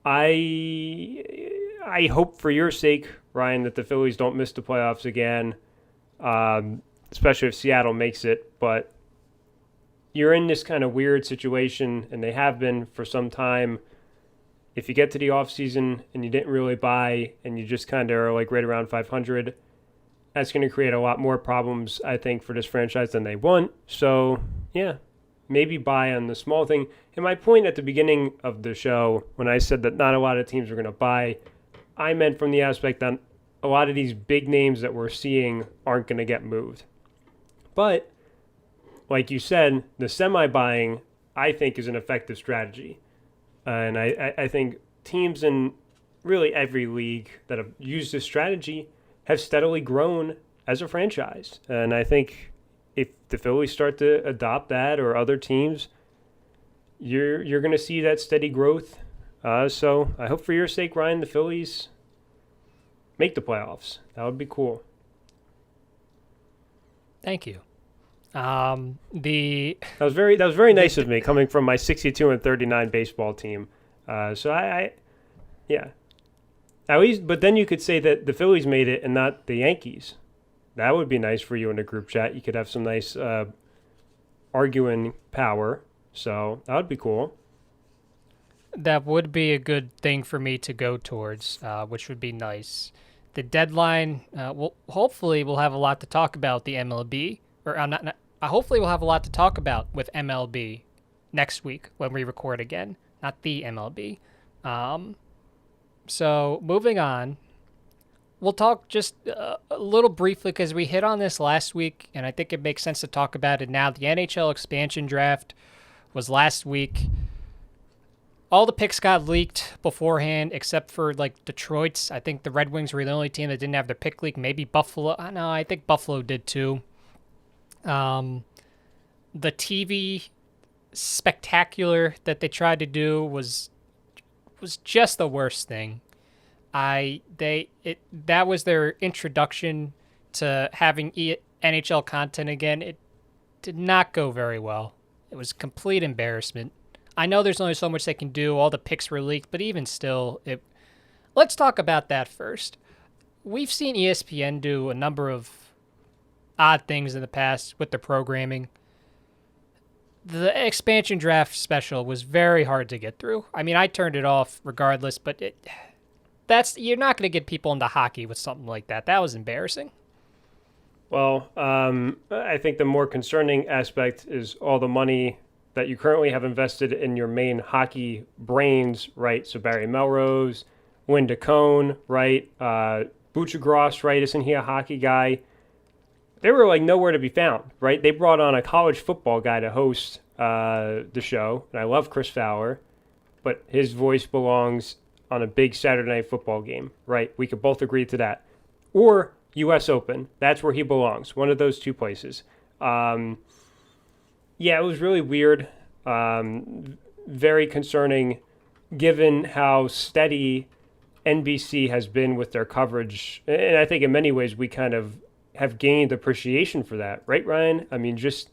I hope for your sake, Ryan, that the Phillies don't miss the playoffs again, especially if Seattle makes it. But you're in this kind of weird situation, and they have been for some time. If you get to the offseason and you didn't really buy and you just kind of are like right around 500, that's going to create a lot more problems, I think, for this franchise than they want. So, yeah, maybe buy on the small thing. And my point at the beginning of the show, when I said that not a lot of teams are going to buy, I meant from the aspect that a lot of these big names that we're seeing aren't going to get moved. But, like you said, the semi-buying, I think, is an effective strategy. And I think teams in really every league that have used this strategy have steadily grown as a franchise. And I think if the Phillies start to adopt that, or other teams, you're going to see that steady growth. So I hope for your sake, Ryan, the Phillies make the playoffs. That would be cool. Thank you. That was very nice of me, coming from my 62-39 baseball team. So yeah. At least, but then you could say that the Phillies made it and not the Yankees. That would be nice for you in a group chat. You could have some nice arguing power. So that would be cool. That would be a good thing for me to go towards, which would be nice. The deadline, hopefully we'll have a lot to talk about the MLB, or hopefully we'll have a lot to talk about with MLB next week when we record again, not the MLB. So moving on, we'll talk just a little briefly because we hit on this last week, and I think it makes sense to talk about it now. The NHL Expansion Draft was last week. All the picks got leaked beforehand, except for like Detroit's. I think the Red Wings were the only team that didn't have their pick leaked. Maybe Buffalo. No, I think Buffalo did too. The TV spectacular that they tried to do was just the worst thing. That was their introduction to having NHL content again. It did not go very well. It was a complete embarrassment. I know there's only so much they can do. All the picks were leaked, but even still, let's talk about that first. We've seen ESPN do a number of odd things in the past with their programming. The expansion draft special was very hard to get through. I mean, I turned it off regardless, but you're not going to get people into hockey with something like that. That was embarrassing. Well, I think the more concerning aspect is all the money that you currently have invested in your main hockey brains, right? So Barry Melrose, Linda Cohn, right? Buchagross, right? Isn't he a hockey guy? They were like nowhere to be found, right? They brought on a college football guy to host the show, and I love Chris Fowler, but his voice belongs on a big Saturday night football game, right? We could both agree to that. Or U.S. Open, that's where he belongs, one of those two places. Yeah, it was really weird, very concerning, given how steady NBC has been with their coverage. And I think in many ways we kind of have gained appreciation for that, right, Ryan? I mean, just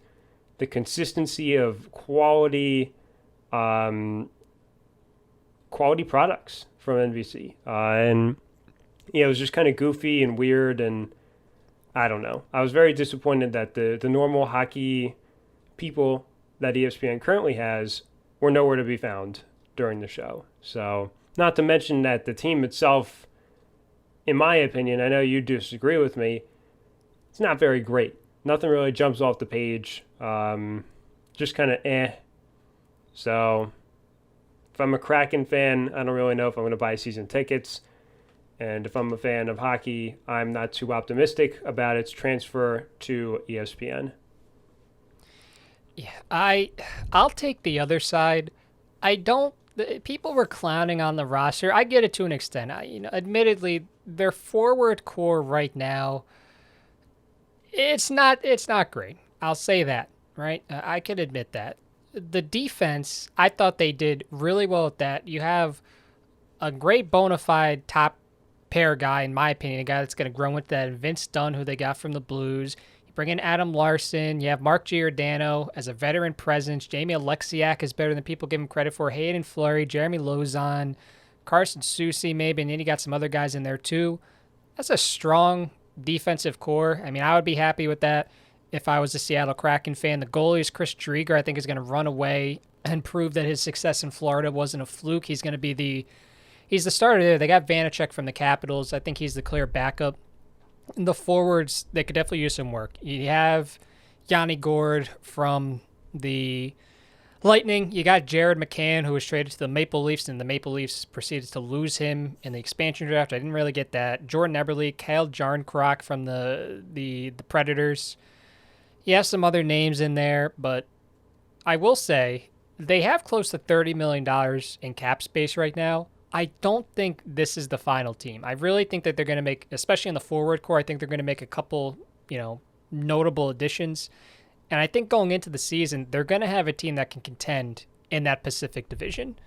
the consistency of quality products from NBC. And it was just kind of goofy and weird, and I don't know. I was very disappointed that the normal hockey people that ESPN currently has were nowhere to be found during the show. So, not to mention that the team itself, in my opinion, I know you disagree with me, it's not very great. Nothing really jumps off the page. Just kind of So, if I'm a Kraken fan, I don't really know if I'm going to buy season tickets. And if I'm a fan of hockey, I'm not too optimistic about its transfer to ESPN. Yeah, I'll take the other side. People were clowning on the roster. I get it to an extent. Admittedly, their forward core right now, it's not great. I'll say that, right? I can admit that. The defense, I thought they did really well with that. You have a great bona fide top pair guy, in my opinion, a guy that's going to grow into that, Vince Dunn, who they got from the Blues. You bring in Adam Larson. You have Mark Giordano as a veteran presence. Jamie Alexiak is better than people give him credit for. Hayden Fleury, Jeremy Lauzon, Carson Soucy maybe, and then you got some other guys in there too. That's a strong defensive core. I mean, I would be happy with that if I was a Seattle Kraken fan. The goalie is Chris Drieger. I think is going to run away and prove that his success in Florida wasn't a fluke. He's going to be he's the starter there. They got Vanacek from the Capitals. I think he's the clear backup. And the forwards, they could definitely use some work. You have Yanni Gourde from the Lightning. You got Jared McCann, who was traded to the Maple Leafs, and the Maple Leafs proceeded to lose him in the expansion draft. I didn't really get that. Jordan Eberle, Kyle Jarnkrok from the Predators. You have some other names in there, but I will say they have close to $30 million in cap space right now. I don't think this is the final team. I really think that they're going to make, especially in the forward core, I think they're going to make a couple, notable additions. And I think going into the season, they're going to have a team that can contend in that Pacific Division.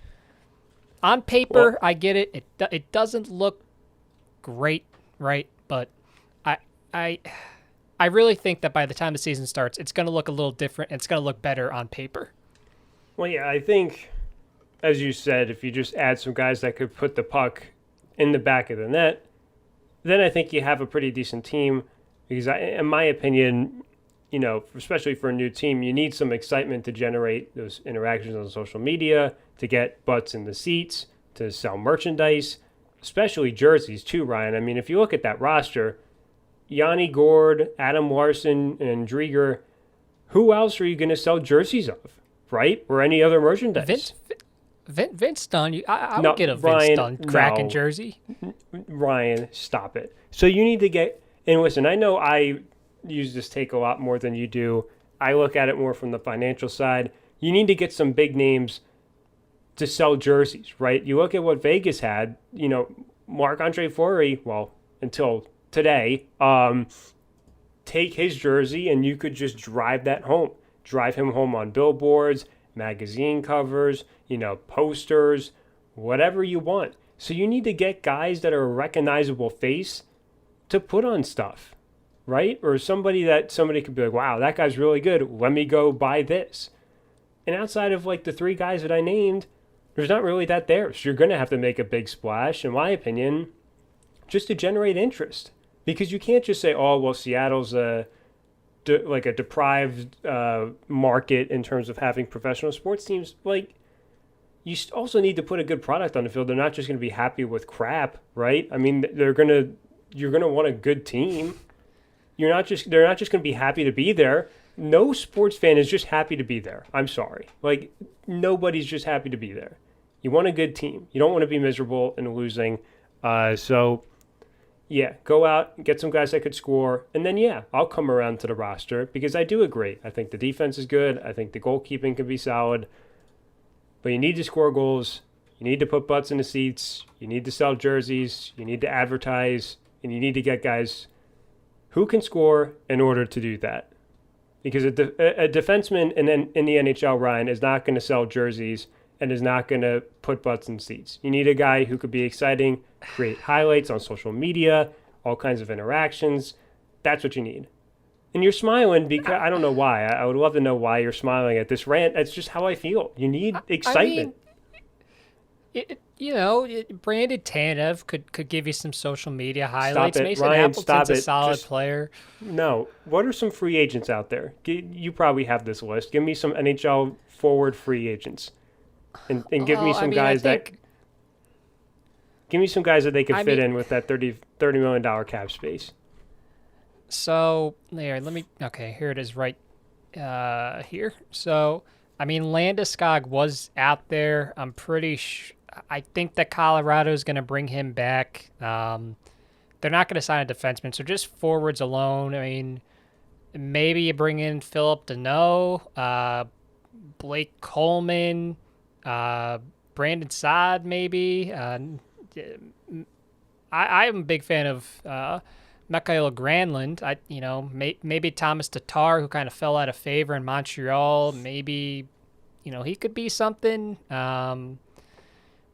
On paper, I get it. It doesn't look great, right? But I really think that by the time the season starts, it's going to look a little different. It's going to look better on paper. Well, yeah, I think, as you said, if you just add some guys that could put the puck in the back of the net, then I think you have a pretty decent team. Because in my opinion, especially for a new team, you need some excitement to generate those interactions on social media, to get butts in the seats, to sell merchandise, especially jerseys too, Ryan. I mean, if you look at that roster, Yanni Gourde, Adam Larson, and Drieger, who else are you going to sell jerseys of, right? Or any other merchandise? Vince Dunn, I would get a Vince Dunn Kraken jersey. Ryan, stop it. So you need to get, and listen, I know I use this take a lot more than you do. I look at it more from the financial side. You need to get some big names to sell jerseys, right? You look at what Vegas had, Marc-Andre Fleury, well, until today, take his jersey and you could just drive that home. Drive him home on billboards, magazine covers, posters, whatever you want. So you need to get guys that are a recognizable face to put on stuff, right? Or somebody could be like, wow, that guy's really good. Let me go buy this. And outside of the three guys that I named, there's not really that there. So you're going to have to make a big splash, in my opinion, just to generate interest. Because you can't just say, oh, well, Seattle's a deprived market in terms of having professional sports teams. You also need to put a good product on the field. They're not just going to be happy with crap, right? I mean, you're going to want a good team. They're not just going to be happy to be there. No sports fan is just happy to be there. I'm sorry. Nobody's just happy to be there. You want a good team. You don't want to be miserable and losing. Yeah, go out, get some guys that could score, and then, I'll come around to the roster because I do agree. I think the defense is good. I think the goalkeeping can be solid. But you need to score goals. You need to put butts in the seats. You need to sell jerseys. You need to advertise. And you need to get guys who can score in order to do that. Because a defenseman in the NHL, Ryan, is not going to sell jerseys and is not going to put butts in seats. You need a guy who could be exciting, create highlights on social media, all kinds of interactions. That's what you need. And you're smiling because I don't know why. I would love to know why you're smiling at this rant. That's just how I feel. You need I mean, excitement. Brandon Tanev could give you some social media Stop highlights. it, Mason Ryan. Stop Appleton's a it. solid Just player. no. What are some free agents out there? You probably have this list. Give me some NHL forward free agents, and give me Well, I some mean, I guys that think, give me some guys that they could I fit mean, in with that $30 million cap space. so there. Okay, here it is, right here. So, I mean, Landeskog was out there. I think that Colorado is going to bring him back. They're not going to sign a defenseman, so just forwards alone. I mean, maybe you bring in Philip Deneau, Blake Coleman, Brandon Saad, maybe. I'm a big fan of Mikael Granlund. Maybe Thomas Tatar, who kind of fell out of favor in Montreal. Maybe, he could be something.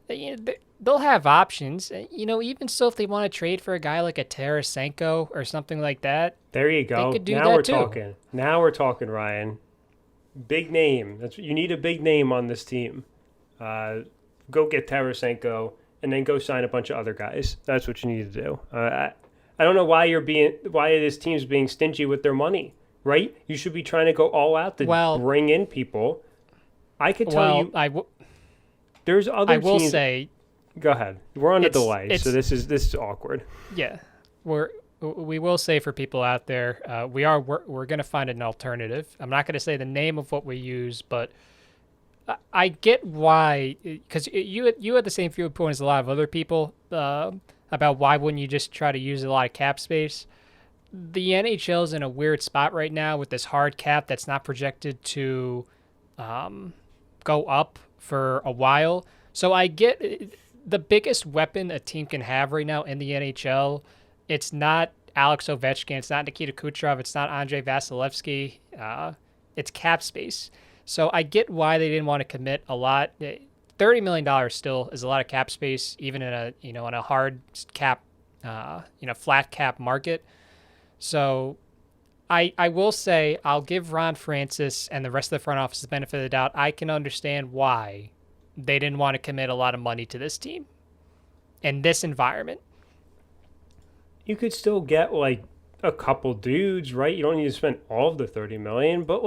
They'll have options. Even so, if they want to trade for a guy like a Tarasenko or something like that, There you they go. could do Now that we're too. talking. Now we're talking, Ryan. Big name. You need a big name on this team. Go get Tarasenko and then go sign a bunch of other guys. That's what you need to do. I don't know why this team's being stingy with their money. Right? You should be trying to go all out to Well, bring in people. I could tell well, you there's other I will teams. say Go ahead. We're on a delay, it's so this is awkward. yeah, we will say for people out there, we're going to find an alternative. I'm not going to say the name of what we use, but I get why, because you had the same viewpoint as a lot of other people about why wouldn't you just try to use a lot of cap space. The NHL is in a weird spot right now with this hard cap that's not projected to go up for a while. So I get the biggest weapon a team can have right now in the NHL. It's not Alex Ovechkin. It's not Nikita Kucherov. It's not Andrei Vasilevsky. It's cap space. So I get why they didn't want to commit a lot. $30 million still is a lot of cap space, even in a hard cap, flat cap market. So I will say I'll give Ron Francis and the rest of the front office the benefit of the doubt. I can understand why they didn't want to commit a lot of money to this team in this environment. You could still get like a couple dudes, right? You don't need to spend all of the $30 million, but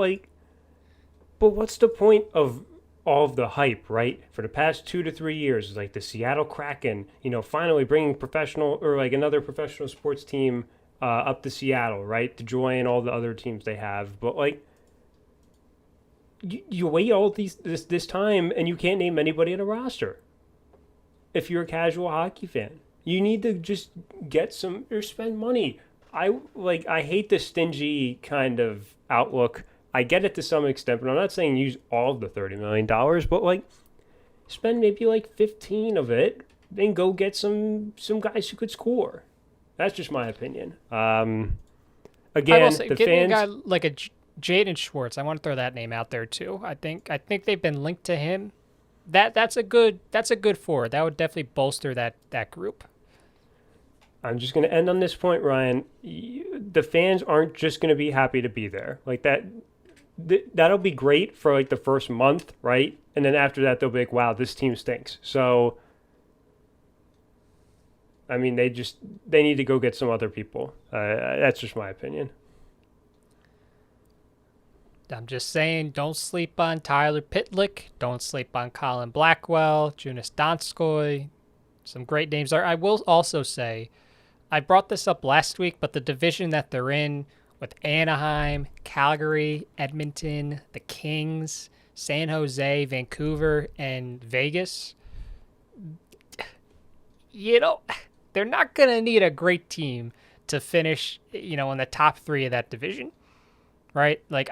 what's the point of all of the hype, right? For the past 2 to 3 years, like the Seattle Kraken, finally bringing professional or like another professional sports team up to Seattle, right, to join all the other teams they have. But like, you wait all this time and you can't name anybody on a roster. If you're a casual hockey fan, you need to just get some or spend money. I hate the stingy kind of outlook. I get it to some extent, but I'm not saying use all of the $30 million, but like spend maybe like 15 of it, then go get some guys who could score. That's just my opinion. Again, I will say, the getting fans. a guy like a Jaden Schwartz, I want to throw that name out there too. I think they've been linked to him. That's a good forward. That would definitely bolster that group. I'm just going to end on this point, Ryan. The fans aren't just going to be happy to be there. Like that'll be great for like the first month, right? And then after that, they'll be like, wow, this team stinks. So, I mean, they need to go get some other people. That's just my opinion. I'm just saying, don't sleep on Tyler Pitlick. Don't sleep on Colin Blackwell, Jonas Donskoy. Some great names there. I will also say, I brought this up last week, but the division that they're in with Anaheim, Calgary, Edmonton, the Kings, San Jose, Vancouver, and Vegas, they're not going to need a great team to finish, in the top 3 of that division, right? Like,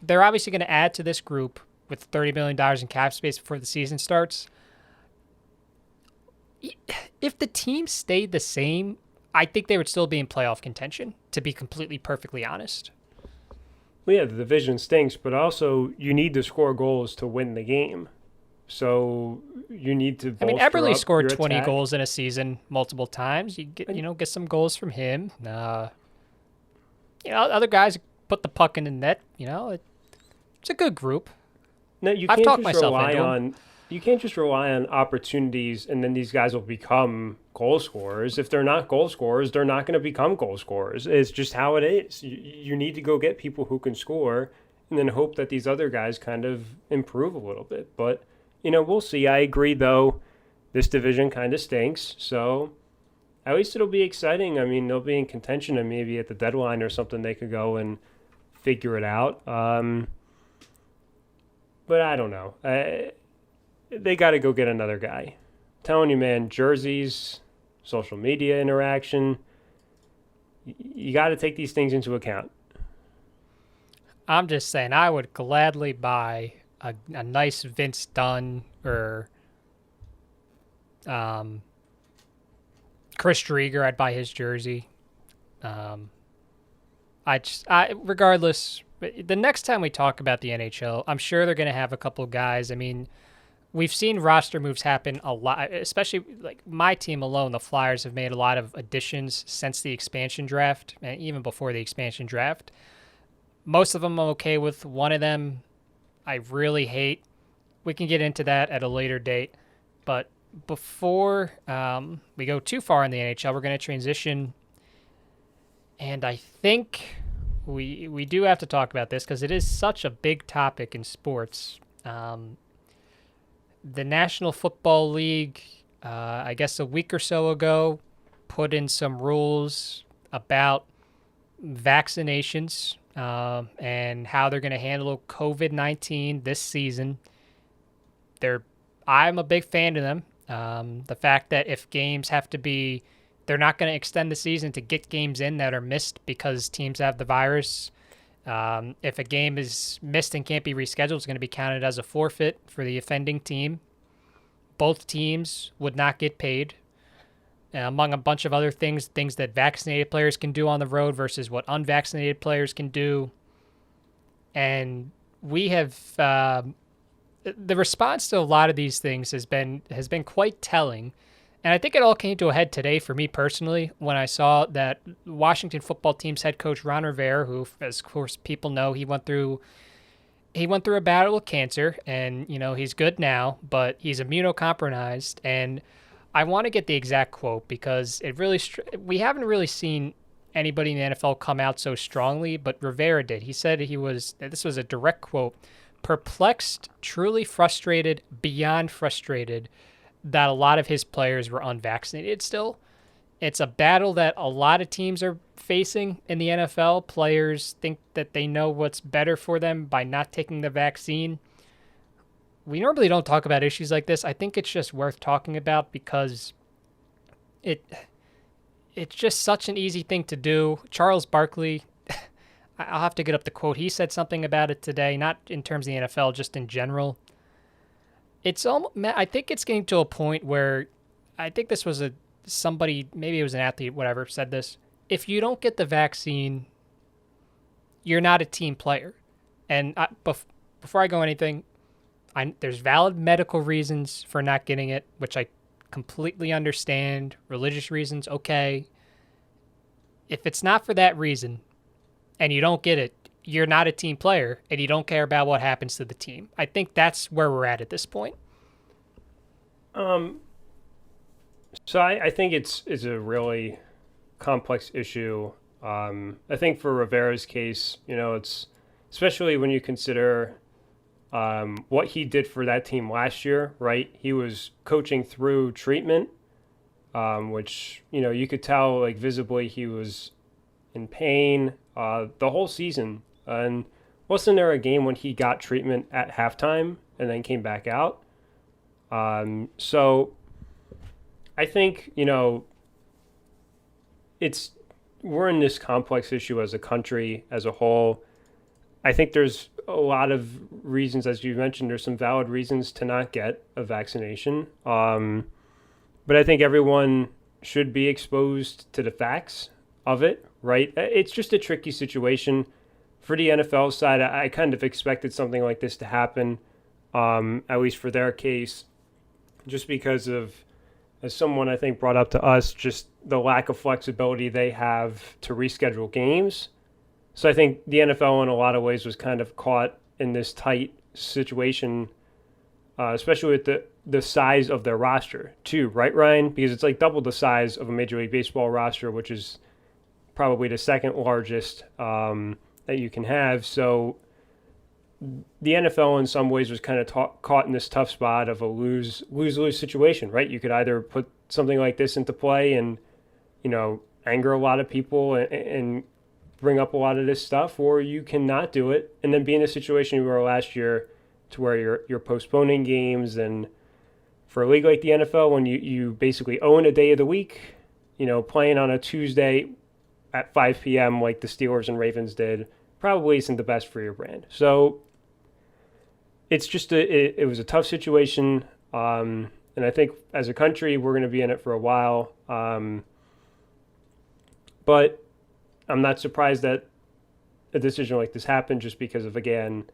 they're obviously going to add to this group with $30 million in cap space before the season starts. If the team stayed the same, I think they would still be in playoff contention, to be completely perfectly honest. Well, yeah, the division stinks, but also you need to score goals to win the game. So you need to. I mean, Eberle scored 20 attack. goals in a season multiple times. You get some goals from him. Other guys put the puck in the net. It's a good group. No, you I've can't talked just myself rely into them. on you can't just rely on opportunities and then these guys will become goal scorers. If they're not goal scorers, they're not going to become goal scorers. It's just how it is. You need to go get people who can score and then hope that these other guys kind of improve a little bit. But, we'll see. I agree, though, this division kind of stinks. So at least it'll be exciting. I mean, they'll be in contention and maybe at the deadline or something they could go and figure it out. But I don't know. They got to go get another guy. I'm telling you, man, jerseys, social media interaction, you got to take these things into account. I'm just saying, I would gladly buy a nice Vince Dunn or Chris Drieger. I'd buy his jersey. Regardless, the next time we talk about the NHL, I'm sure they're going to have a couple of guys. I mean, we've seen roster moves happen a lot, especially like my team alone. The Flyers have made a lot of additions since the expansion draft, and even before the expansion draft. Most of them I'm okay with. One of them I really hate. We can get into that at a later date. But before we go too far in the NHL, we're going to transition. And I think we do have to talk about this because it is such a big topic in sports. The National Football League, I guess a week or so ago, put in some rules about vaccinations and how they're going to handle COVID-19 this season. I'm a big fan of them. The fact that if games have to be, they're not going to extend the season to get games in that are missed because teams have the virus. If a game is missed and can't be rescheduled, it's going to be counted as a forfeit for the offending team. Both teams would not get paid, among a bunch of other things that vaccinated players can do on the road versus what unvaccinated players can do. And we have the response to a lot of these things has been quite telling. And I think it all came to a head today for me personally when I saw that Washington football team's head coach Ron Rivera, who, as of course people know, he went through a battle with cancer, and he's good now, but he's immunocompromised. And I want to get the exact quote because it really we haven't really seen anybody in the NFL come out so strongly, but Rivera did. He said this was a direct quote, perplexed, truly frustrated, beyond frustrated that a lot of his players were unvaccinated still. It's a battle that a lot of teams are facing in the NFL. Players think that they know what's better for them by not taking the vaccine. We normally don't talk about issues like this. I think it's just worth talking about because it's just such an easy thing to do. Charles Barkley, I'll have to get up the quote. He said something about it today, not in terms of the NFL, just in general. I think it's getting to a point where I think this was somebody, maybe it was an athlete, whatever, said this. If you don't get the vaccine, you're not a team player. And before I go anything, there's valid medical reasons for not getting it, which I completely understand. Religious reasons, okay. If it's not for that reason and you don't get it, you're not a team player and you don't care about what happens to the team. I think that's where we're at this point. So I think it's a really complex issue. I think for Rivera's case, it's especially when you consider what he did for that team last year, right? He was coaching through treatment, which, you could tell like visibly he was in pain the whole season. And wasn't there a game when he got treatment at halftime and then came back out? So I think, we're in this complex issue as a country as a whole. I think there's a lot of reasons, as you mentioned, there's some valid reasons to not get a vaccination. But I think everyone should be exposed to the facts of it, right? It's just a tricky situation. For the NFL side, I kind of expected something like this to happen, at least for their case, just because of, as someone I think brought up to us, just the lack of flexibility they have to reschedule games. So I think the NFL in a lot of ways was kind of caught in this tight situation, especially with the size of their roster too, right, Ryan? Because it's like double the size of a Major League Baseball roster, which is probably the second largest that you can have. So the NFL in some ways was kind of caught in this tough spot of a lose situation, right? You could either put something like this into play and, anger a lot of people and bring up a lot of this stuff, or you cannot do it and then be in a situation you were last year to where you're postponing games. And for a league like the NFL, when you basically own a day of the week, playing on a Tuesday at 5 p.m. like the Steelers and Ravens did probably isn't the best for your brand. So it's just it was a tough situation, and I think as a country we're going to be in it for a while. But I'm not surprised that a decision like this happened, just because of, again,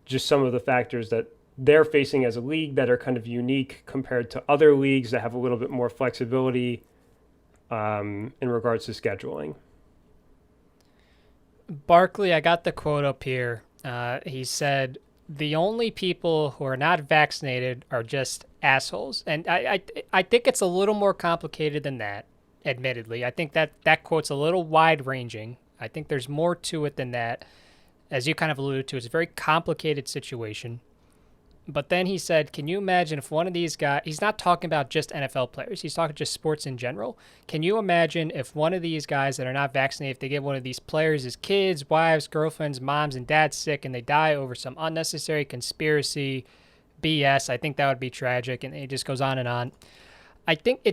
just some of the factors that they're facing as a league that are kind of unique compared to other leagues that have a little bit more flexibility in regards to scheduling. Barkley, I got the quote up here. He said, "The only people who are not vaccinated are just assholes." And I think it's a little more complicated than that, admittedly. I think that quote's a little wide-ranging. I think there's more to it than that. As you kind of alluded to, it's a very complicated situation. But then he said, can you imagine if one of these guys, he's not talking about just NFL players, he's talking just sports in general. Can you imagine if one of these guys that are not vaccinated, if they get one of these players' his kids, wives, girlfriends, moms, and dads sick and they die over some unnecessary conspiracy BS? I think that would be tragic. And it just goes on and on. I think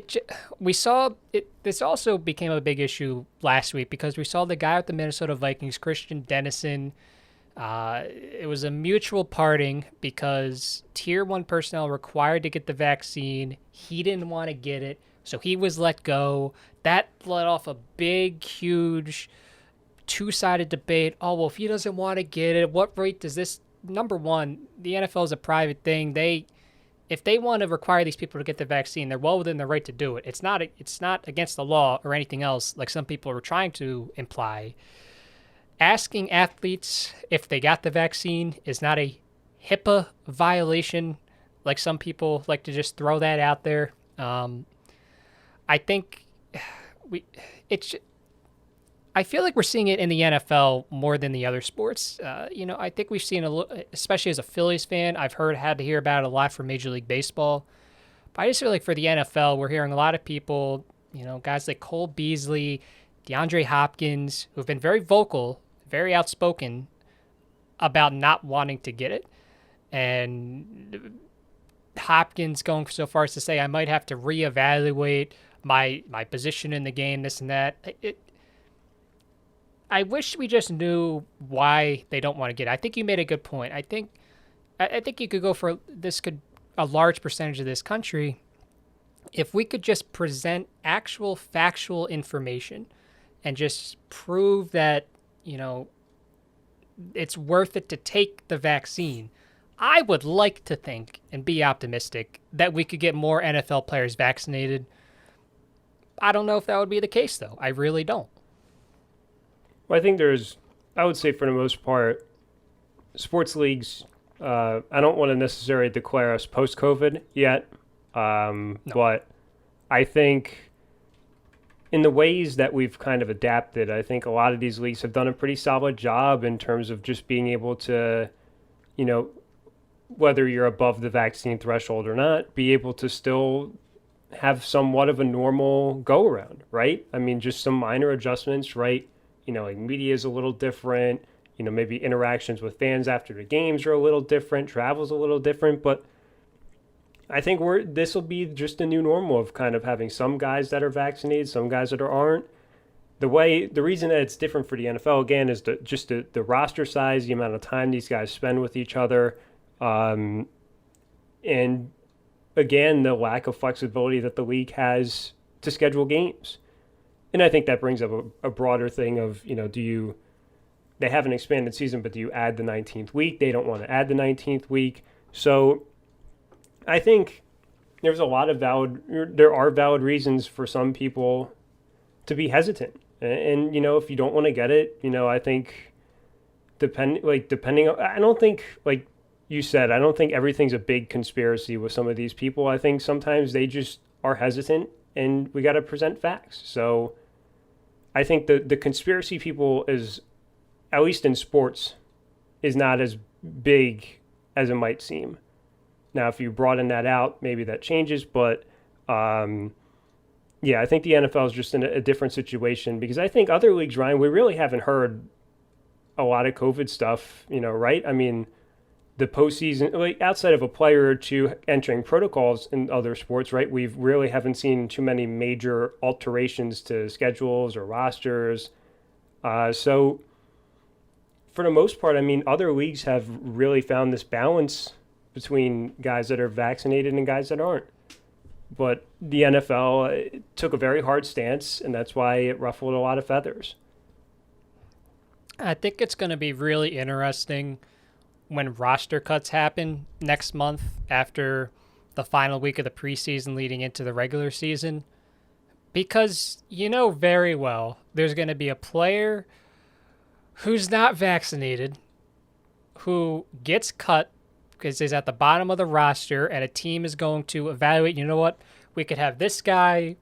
we saw it. This also became a big issue last week because we saw the guy with the Minnesota Vikings, Christian Dennison. It was a mutual parting because Tier 1 personnel required to get the vaccine. He didn't want to get it, so he was let go. That led off a big, huge, two-sided debate. Oh, well, if he doesn't want to get it, what right does this... Number one, the NFL is a private thing. If they want to require these people to get the vaccine, they're well within their right to do it. It's not against the law or anything else like some people are trying to imply. Asking athletes if they got the vaccine is not a HIPAA violation, like some people like to just throw that out there. I think I feel like we're seeing it in the NFL more than the other sports. I think we've seen especially as a Phillies fan, I've had to hear about it a lot from Major League Baseball. But I just feel like for the NFL, we're hearing a lot of people, guys like Cole Beasley, DeAndre Hopkins, who've been very vocal, very outspoken about not wanting to get it. And Hopkins going so far as to say, I might have to reevaluate my position in the game, this and that. I wish we just knew why they don't want to get it. I think you made a good point. I think you could go for this. Could a large percentage of this country, if we could just present actual factual information and just prove that it's worth it to take the vaccine. I would like to think and be optimistic that we could get more NFL players vaccinated. I don't know if that would be the case, though. I really don't. Well, I think I would say for the most part, sports leagues, I don't want to necessarily declare us post-COVID yet, no. But I think in the ways that we've kind of adapted, I think a lot of these leagues have done a pretty solid job in terms of just being able to, whether you're above the vaccine threshold or not, be able to still have somewhat of a normal go-around, right? I mean, just some minor adjustments, right? Like media is a little different, maybe interactions with fans after the games are a little different, travel's a little different, but I think this will be just a new normal of kind of having some guys that are vaccinated, some guys that aren't. The reason that it's different for the NFL, again, is the roster size, the amount of time these guys spend with each other, and again, the lack of flexibility that the league has to schedule games. And I think that brings up a broader thing of, they have an expanded season, but do you add the 19th week? They don't want to add the 19th week. So I think there are valid reasons for some people to be hesitant And if you don't want to get it, I think depending on, I don't think, like you said, I don't think everything's a big conspiracy with some of these people. I think sometimes they just are hesitant, and we got to present facts. So I think the conspiracy people is, at least in sports, is not as big as it might seem. Now, if you broaden that out, maybe that changes. But yeah, I think the NFL is just in a different situation, because I think other leagues, Ryan, we really haven't heard a lot of COVID stuff, right? I mean, the postseason, like outside of a player or two entering protocols in other sports, right? We really haven't seen too many major alterations to schedules or rosters. So for the most part, I mean, other leagues have really found this balance between guys that are vaccinated and guys that aren't. But the NFL took a very hard stance, and that's why it ruffled a lot of feathers. I think it's going to be really interesting when roster cuts happen next month after the final week of the preseason leading into the regular season. Because you know very well there's going to be a player who's not vaccinated who gets cut because he's at the bottom of the roster, and a team is going to evaluate, you know what, we could have this guy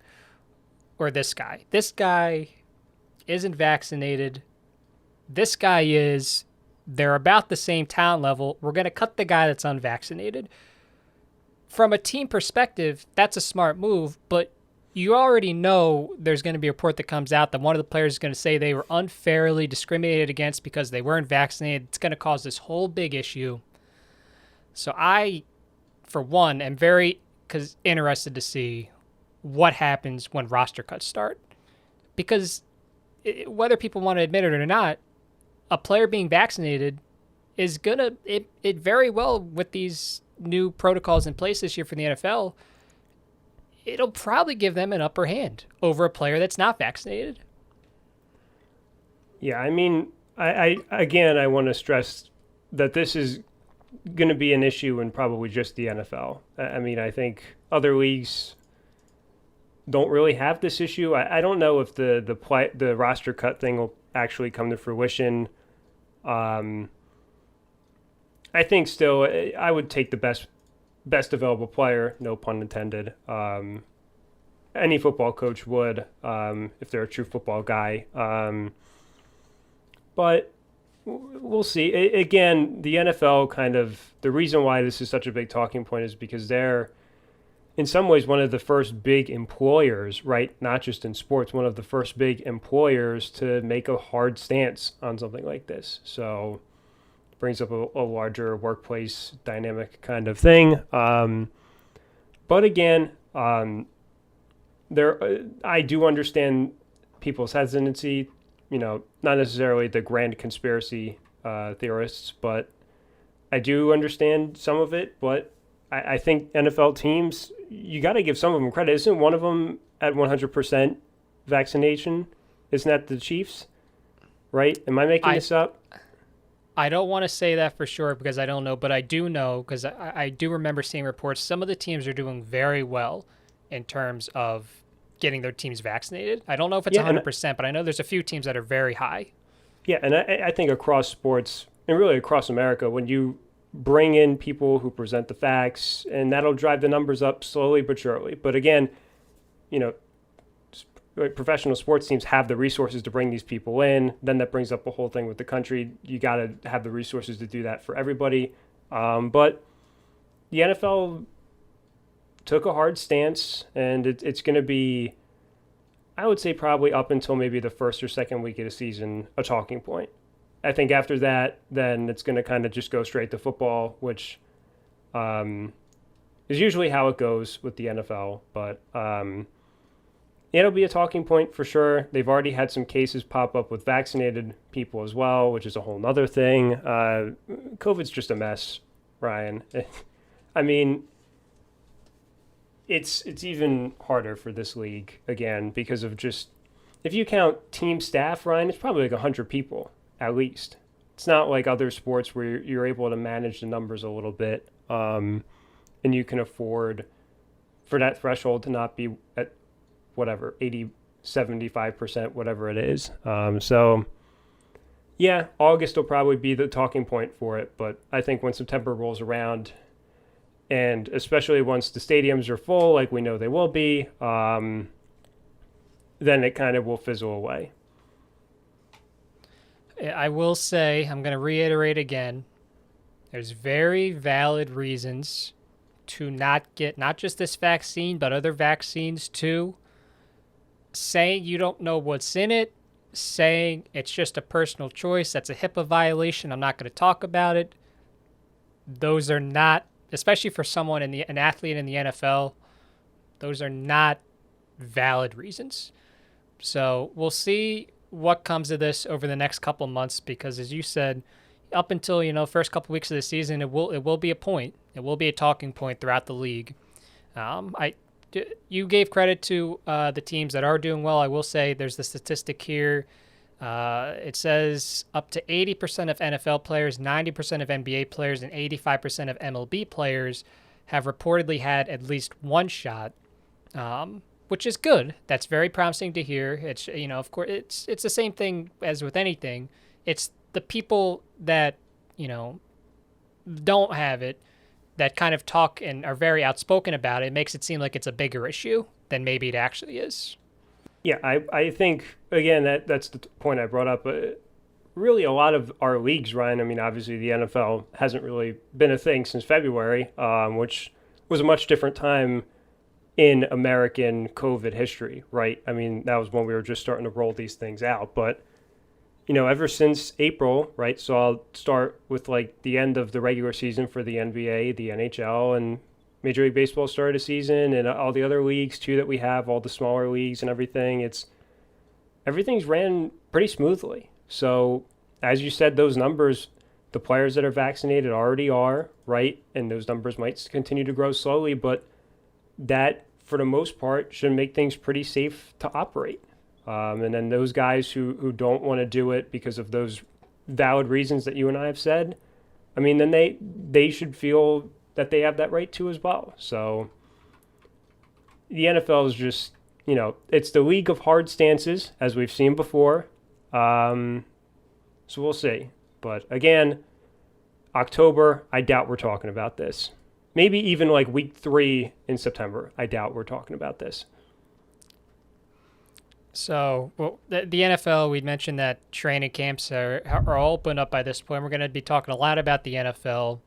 or this guy. This guy isn't vaccinated. This guy is. They're about the same talent level. We're going to cut the guy that's unvaccinated. From a team perspective, that's a smart move, but you already know there's going to be a report that comes out that one of the players is going to say they were unfairly discriminated against because they weren't vaccinated. It's going to cause this whole big issue. So I, for one, am very interested to see what happens when roster cuts start. Because whether people want to admit it or not, a player being vaccinated is going to, it very well, with these new protocols in place this year for the NFL, it'll probably give them an upper hand over a player that's not vaccinated. Yeah, I mean, I again, I want to stress that this is going to be an issue in probably just the NFL. I mean, I think other leagues don't really have this issue. I don't know if the roster cut thing will actually come to fruition. I think still I would take the best available player, no pun intended. Any football coach would, if they're a true football guy. But we'll see. Again, the NFL kind of, the reason why this is such a big talking point is because they're, in some ways, one of the first big employers, right? Not just in sports, one of the first big employers to make a hard stance on something like this. So it brings up a larger workplace dynamic kind of thing. But again, I do understand people's hesitancy, not necessarily the grand conspiracy theorists, but I do understand some of it. But I think NFL teams, you got to give some of them credit. Isn't one of them at 100% vaccination? Isn't that the Chiefs? Right? Am I making this up? I don't want to say that for sure because I don't know, but I do know because I do remember seeing reports. Some of the teams are doing very well in terms of getting their teams vaccinated. I don't know if it's 100%, but I know there's a few teams that are very high. Yeah, and I think across sports, and really across America, when you bring in people who present the facts, and that'll drive the numbers up slowly but surely. But again, professional sports teams have the resources to bring these people in. Then that brings up a whole thing with the country. You got to have the resources to do that for everybody. But the NFL took a hard stance, and it's going to be, I would say, probably up until maybe the first or second week of the season, a talking point. I think after that, then it's going to kind of just go straight to football, which is usually how it goes with the NFL. But it'll be a talking point for sure. They've already had some cases pop up with vaccinated people as well, which is a whole nother thing. COVID's just a mess, Ryan. I mean, it's even harder for this league, again, because of just, if you count team staff, Ryan, it's probably like 100 people. At least. It's not like other sports where you're able to manage the numbers a little bit, and you can afford for that threshold to not be at whatever 80 75%, whatever it is. So yeah, August will probably be the talking point for it. But I think when September rolls around, and especially once the stadiums are full, like we know they will be, then it kind of will fizzle away. I will say, I'm going to reiterate again, there's very valid reasons to not get not just this vaccine, but other vaccines too. Saying you don't know what's in it, saying it's just a personal choice, that's a HIPAA violation, I'm not going to talk about it. Those are not, especially for someone an athlete in the NFL, those are not valid reasons. So we'll see what comes of this over the next couple months, because as you said, up until first couple weeks of the season, it will be a point. It will be a talking point throughout the league. You gave credit to the teams that are doing well. I will say there's the statistic here. It says up to 80% of NFL players, 90% of NBA players, and 85% of MLB players have reportedly had at least one shot, which is good. That's very promising to hear. It's of course, it's the same thing as with anything. It's the people that don't have it that kind of talk and are very outspoken about it. It makes it seem like it's a bigger issue than maybe it actually is. Yeah, I think, again, that's the point I brought up. Really, a lot of our leagues, Ryan, I mean, obviously the NFL hasn't really been a thing since February, which was a much different time in American COVID history, right? I mean, that was when we were just starting to roll these things out. But, ever since April, right? So I'll start with like the end of the regular season for the NBA, the NHL, and Major League Baseball started a season, and all the other leagues too that we have, all the smaller leagues and everything. Everything's ran pretty smoothly. So as you said, those numbers, the players that are vaccinated already are, right? And those numbers might continue to grow slowly, but that for the most part should make things pretty safe to operate. And then those guys who don't want to do it because of those valid reasons that you and I have said, I mean, then they should feel that they have that right to as well. So the NFL is just, it's the league of hard stances, as we've seen before. So we'll see. But again, October, I doubt we're talking about this. Maybe even like week 3 in September, I doubt we're talking about this. So, the NFL, we mentioned that training camps are all open up by this point. We're going to be talking a lot about the NFL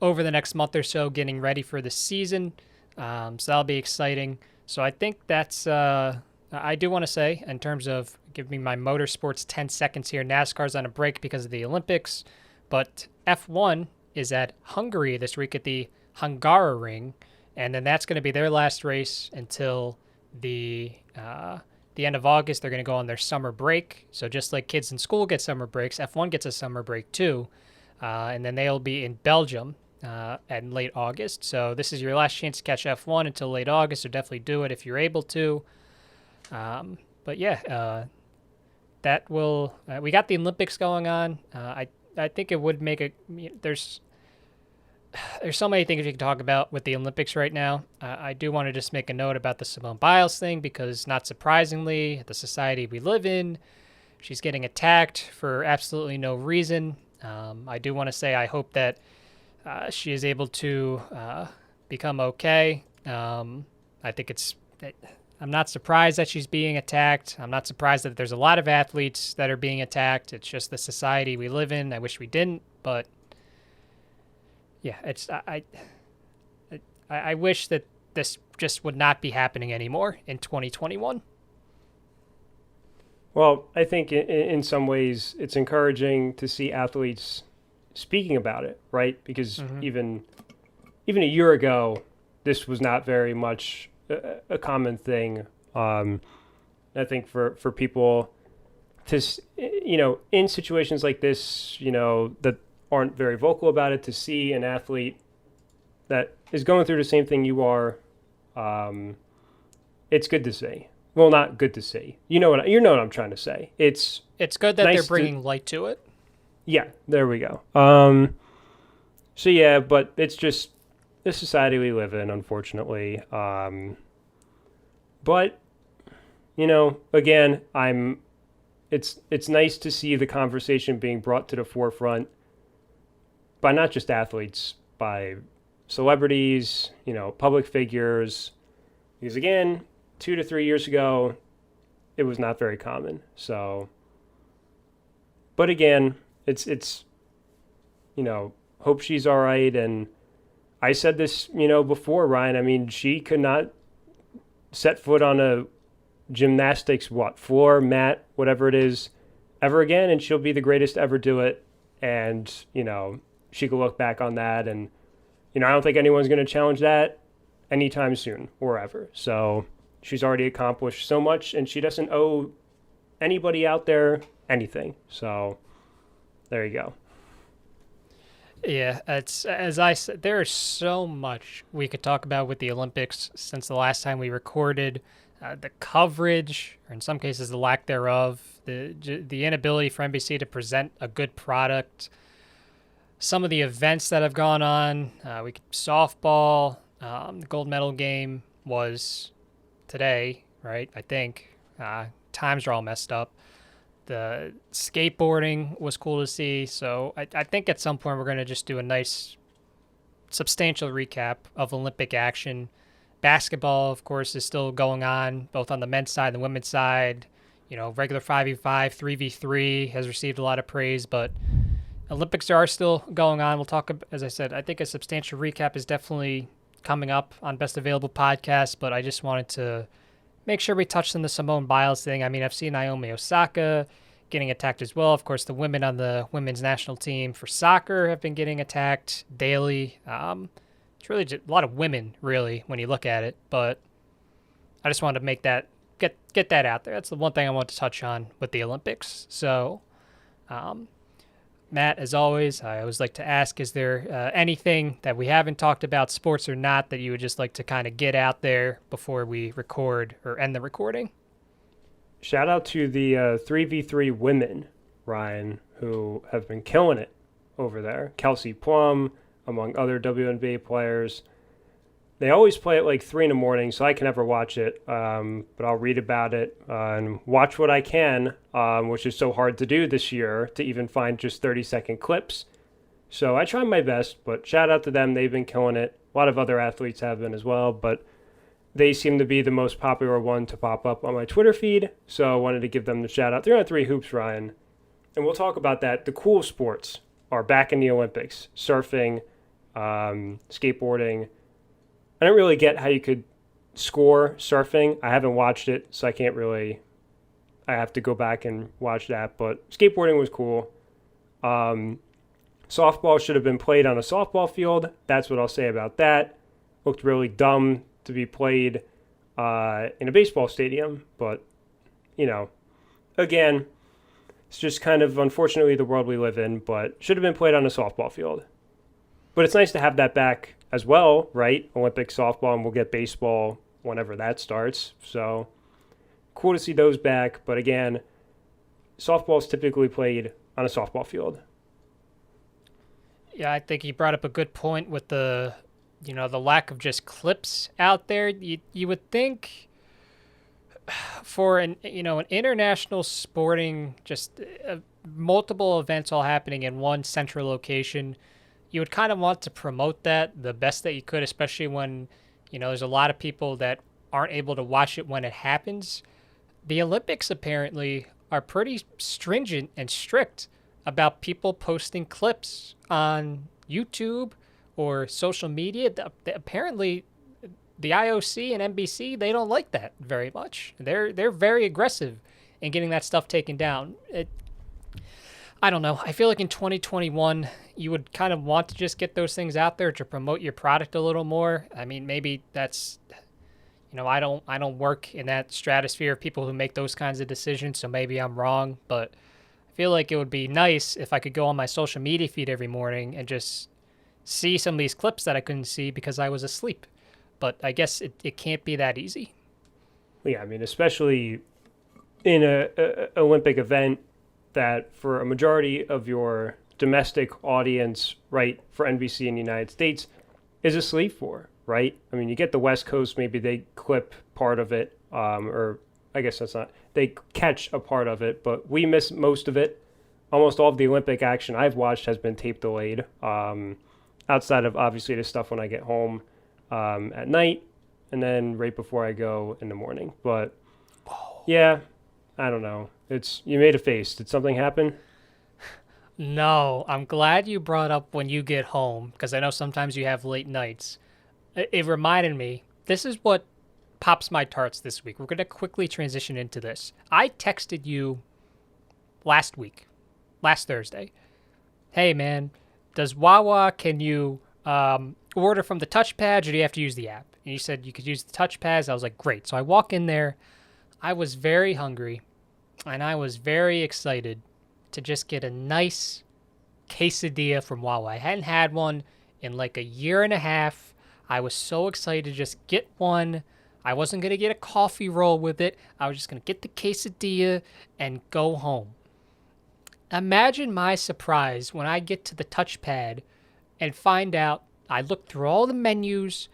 over the next month or so, getting ready for the season. So that'll be exciting. So I think that's, I do want to say, in terms of give me my motorsports 10 seconds here, NASCAR's on a break because of the Olympics, but F1 is at Hungary this week at the Hungaroring, and then that's going to be their last race until the end of August. They're going to go on their summer break. So just like kids in school get summer breaks, F1 gets a summer break too. And then they'll be in Belgium in late August. So this is your last chance to catch F1 until late August, so definitely do it if you're able to. But yeah, that will we got the Olympics going on. I think it would make there's so many things we can talk about with the Olympics right now. I do want to just make a note about the Simone Biles thing, because not surprisingly, the society we live in, she's getting attacked for absolutely no reason. I do want to say I hope that she is able to become okay. I think I'm not surprised that she's being attacked. I'm not surprised that there's a lot of athletes that are being attacked. It's just the society we live in. I wish we didn't, but yeah, I wish that this just would not be happening anymore in 2021. Well, I think in some ways it's encouraging to see athletes speaking about it, right? Because even a year ago, this was not very much a common thing. I think for people to, in situations like this, that aren't very vocal about it, to see an athlete that is going through the same thing you are, it's good to see. Well, not good to see. You know what I'm trying to say. It's good that they're bringing light to it. Yeah, there we go. So yeah, but it's just the society we live in, unfortunately. But again, it's nice to see the conversation being brought to the forefront by not just athletes, by celebrities, public figures. Because again, 2 to 3 years ago, it was not very common. So, but again, it's hope she's all right. And I said this, before, Ryan. I mean, she could not set foot on a gymnastics floor, mat, whatever it is, ever again, and she'll be the greatest to ever do it. And she could look back on that, and I don't think anyone's going to challenge that anytime soon or ever. So she's already accomplished so much, and she doesn't owe anybody out there anything. So there you go. Yeah, it's as I said, there is so much we could talk about with the Olympics since the last time we recorded. The coverage, or in some cases the lack thereof, the inability for NBC to present a good product, some of the events that have gone on. Softball, the gold medal game was today, right? I think times are all messed up. The skateboarding was cool to see. So I think at some point we're going to just do a nice, substantial recap of Olympic action. Basketball, of course, is still going on, both on the men's side and the women's side. Regular 5v5, 3v3 has received a lot of praise, but Olympics are still going on. We'll talk, as I said, I think a substantial recap is definitely coming up on Best Available Podcast, but I just wanted to make sure we touched on the Simone Biles thing. I mean, I've seen Naomi Osaka getting attacked as well. Of course, the women on the women's national team for soccer have been getting attacked daily. It's really just a lot of women, really, when you look at it. But I just wanted to make that get that out there. That's the one thing I want to touch on with the Olympics. So, Matt, as always, I always like to ask, is there anything that we haven't talked about, sports or not, that you would just like to kind of get out there before we record or end the recording? Shout out to the 3v3 women, Ryan, who have been killing it over there. Kelsey Plum, among other WNBA players. They always play at like 3 in the morning, so I can never watch it, but I'll read about it and watch what I can, which is so hard to do this year, to even find just 30-second clips. So I try my best, but shout out to them. They've been killing it. A lot of other athletes have been as well, but they seem to be the most popular one to pop up on my Twitter feed, so I wanted to give them the shout out. 3-on-3 hoops, Ryan, and we'll talk about that. The cool sports are back in the Olympics: surfing, skateboarding. I don't really get how you could score surfing. I haven't watched it, so I have to go back and watch that. But skateboarding was cool. Softball should have been played on a softball field. That's what I'll say about that. Looked really dumb to be played in a baseball stadium. But, again, it's just kind of unfortunately the world we live in, but should have been played on a softball field. But it's nice to have that back as well, right? Olympic softball, and we'll get baseball whenever that starts. So cool to see those back. But again, softball is typically played on a softball field. Yeah, I think you brought up a good point with the lack of just clips out there. You would think for an international sporting, just multiple events all happening in one central location, you would kind of want to promote that the best that you could, especially when, there's a lot of people that aren't able to watch it when it happens. The Olympics apparently are pretty stringent and strict about people posting clips on YouTube or social media. Apparently, the IOC and NBC, they don't like that very much. They're very aggressive in getting that stuff taken down. I don't know. I feel like in 2021, you would kind of want to just get those things out there to promote your product a little more. I mean, maybe that's, I don't work in that stratosphere of people who make those kinds of decisions, so maybe I'm wrong, but I feel like it would be nice if I could go on my social media feed every morning and just see some of these clips that I couldn't see because I was asleep. But I guess it can't be that easy. Yeah, I mean, especially in a Olympic event that for a majority of your domestic audience, right, for NBC in the United States, is asleep for, right? I mean, you get the West Coast, maybe they clip part of it, or I guess that's not, they catch a part of it, but we miss most of it. Almost all of the Olympic action I've watched has been tape delayed, outside of obviously the stuff when I get home at night and then right before I go in the morning. But yeah, I don't know. You made a face. Did something happen? No, I'm glad you brought up when you get home because I know sometimes you have late nights. It reminded me, this is what pops my tarts this week. We're going to quickly transition into this. I texted you last Thursday. Hey, man, does Wawa, can you order from the touchpad or do you have to use the app? And you said you could use the touchpads. I was like, great. So I walk in there. I was very hungry and I was very excited to just get a nice quesadilla from Wawa. I hadn't had one in like a year and a half. I was so excited to just get one. I wasn't going to get a coffee roll with it. I was just going to get the quesadilla and go home. Imagine my surprise when I get to the touchpad and find out I looked through all the menus.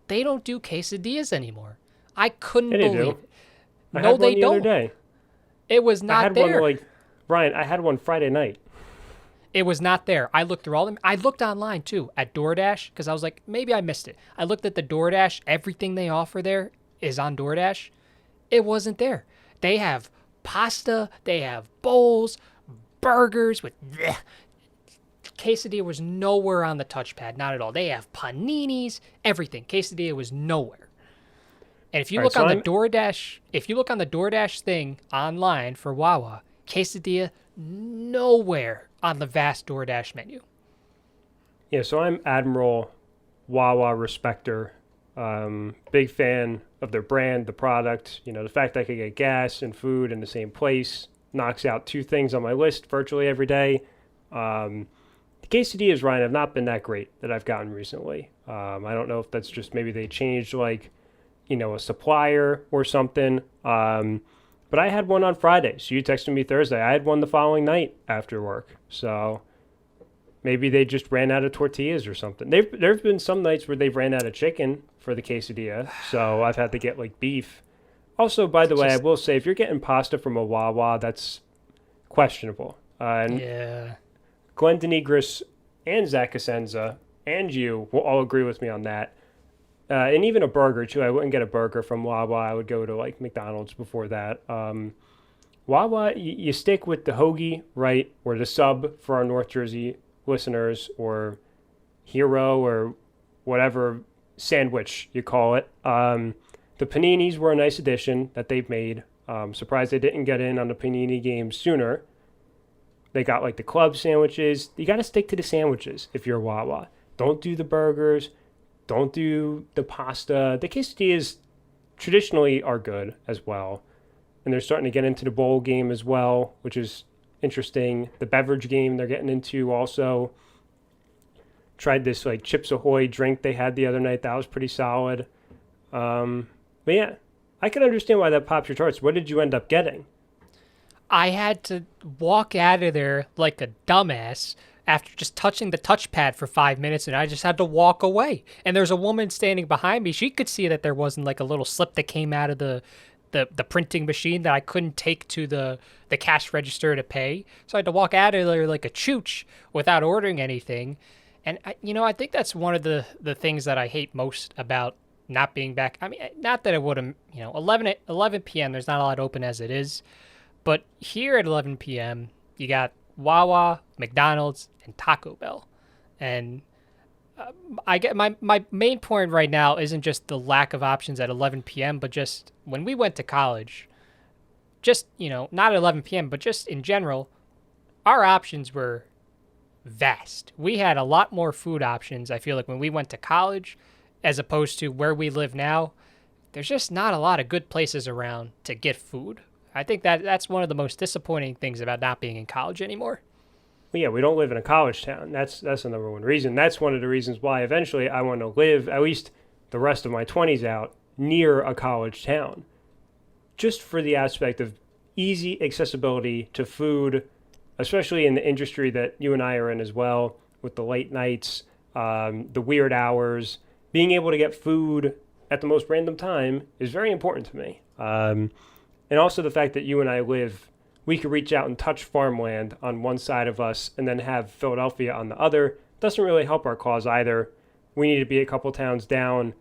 They don't do quesadillas anymore. I couldn't Yeah, they believe do. it. I No, had they one the other don't. day. It was I not had there. one Ryan, I had one Friday night. It was not there. I looked through all them. I looked online too at DoorDash because I was like, maybe I missed it. I looked at the DoorDash. Everything they offer there is on DoorDash. It wasn't there. They have pasta. They have bowls, burgers with bleh. Quesadilla was nowhere on the touchpad. Not at all. They have paninis, everything. Quesadilla was nowhere. And if you All right, look so on the I'm- DoorDash, if you look on the DoorDash thing online for Wawa, quesadilla nowhere on the vast DoorDash menu. Yeah, so I'm Admiral Wawa respecter. Big fan of their brand, the product. You know, the fact that I could get gas and food in the same place knocks out two things on my list virtually every day. The quesadillas, Ryan, have not been that great that I've gotten recently. I don't know if that's just maybe they changed a supplier or something. But I had one on Friday, so you texted me Thursday. I had one the following night after work. So maybe they just ran out of tortillas or something. There've been some nights where they've ran out of chicken for the quesadilla, so I've had to get like beef. Also, by the way, I will say if you're getting pasta from a Wawa, that's questionable. And Yeah. Glenn Denegris and Zach Cosenza and you will all agree with me on that. And even a burger too. I wouldn't get a burger from Wawa. I would go to like McDonald's before that. Wawa, you stick with the hoagie, right, or the sub for our North Jersey listeners, or hero, or whatever sandwich you call it. The paninis were a nice addition that they've made. Surprised they didn't get in on the panini game sooner. They got like the club sandwiches. You got to stick to the sandwiches if you're Wawa. Don't do the burgers. Don't do the pasta. The quesadillas traditionally are good as well. And they're starting to get into the bowl game as well, which is interesting. The beverage game they're getting into also. Tried this like Chips Ahoy drink they had the other night. That was pretty solid. But yeah, I can understand why that pops your charts. What did you end up getting? I had to walk out of there like a dumbass after just touching the touchpad for 5 minutes, and I just had to walk away. And there's a woman standing behind me. She could see that there wasn't like a little slip that came out of the printing machine that I couldn't take to the cash register to pay. So I had to walk out of there like a chooch without ordering anything. And I think that's one of the things that I hate most about not being back. I mean, not that it would have, 11 p.m. There's not a lot open as it is. But here at 11 p.m., you got Wawa, McDonald's, and Taco Bell. And I get my main point right now isn't just the lack of options at 11 p.m., but just when we went to college, just, not at 11 p.m., but just in general, our options were vast. We had a lot more food options, I feel like, when we went to college, as opposed to where we live now. There's just not a lot of good places around to get food. I think that's one of the most disappointing things about not being in college anymore. Well, yeah, we don't live in a college town. That's the number one reason. That's one of the reasons why eventually I want to live at least the rest of my 20s out near a college town. Just for the aspect of easy accessibility to food, especially in the industry that you and I are in as well, with the late nights, the weird hours. Being able to get food at the most random time is very important to me. And also the fact that you and I live, we could reach out and touch farmland on one side of us and then have Philadelphia on the other. Doesn't really help our cause either. We need to be a couple towns down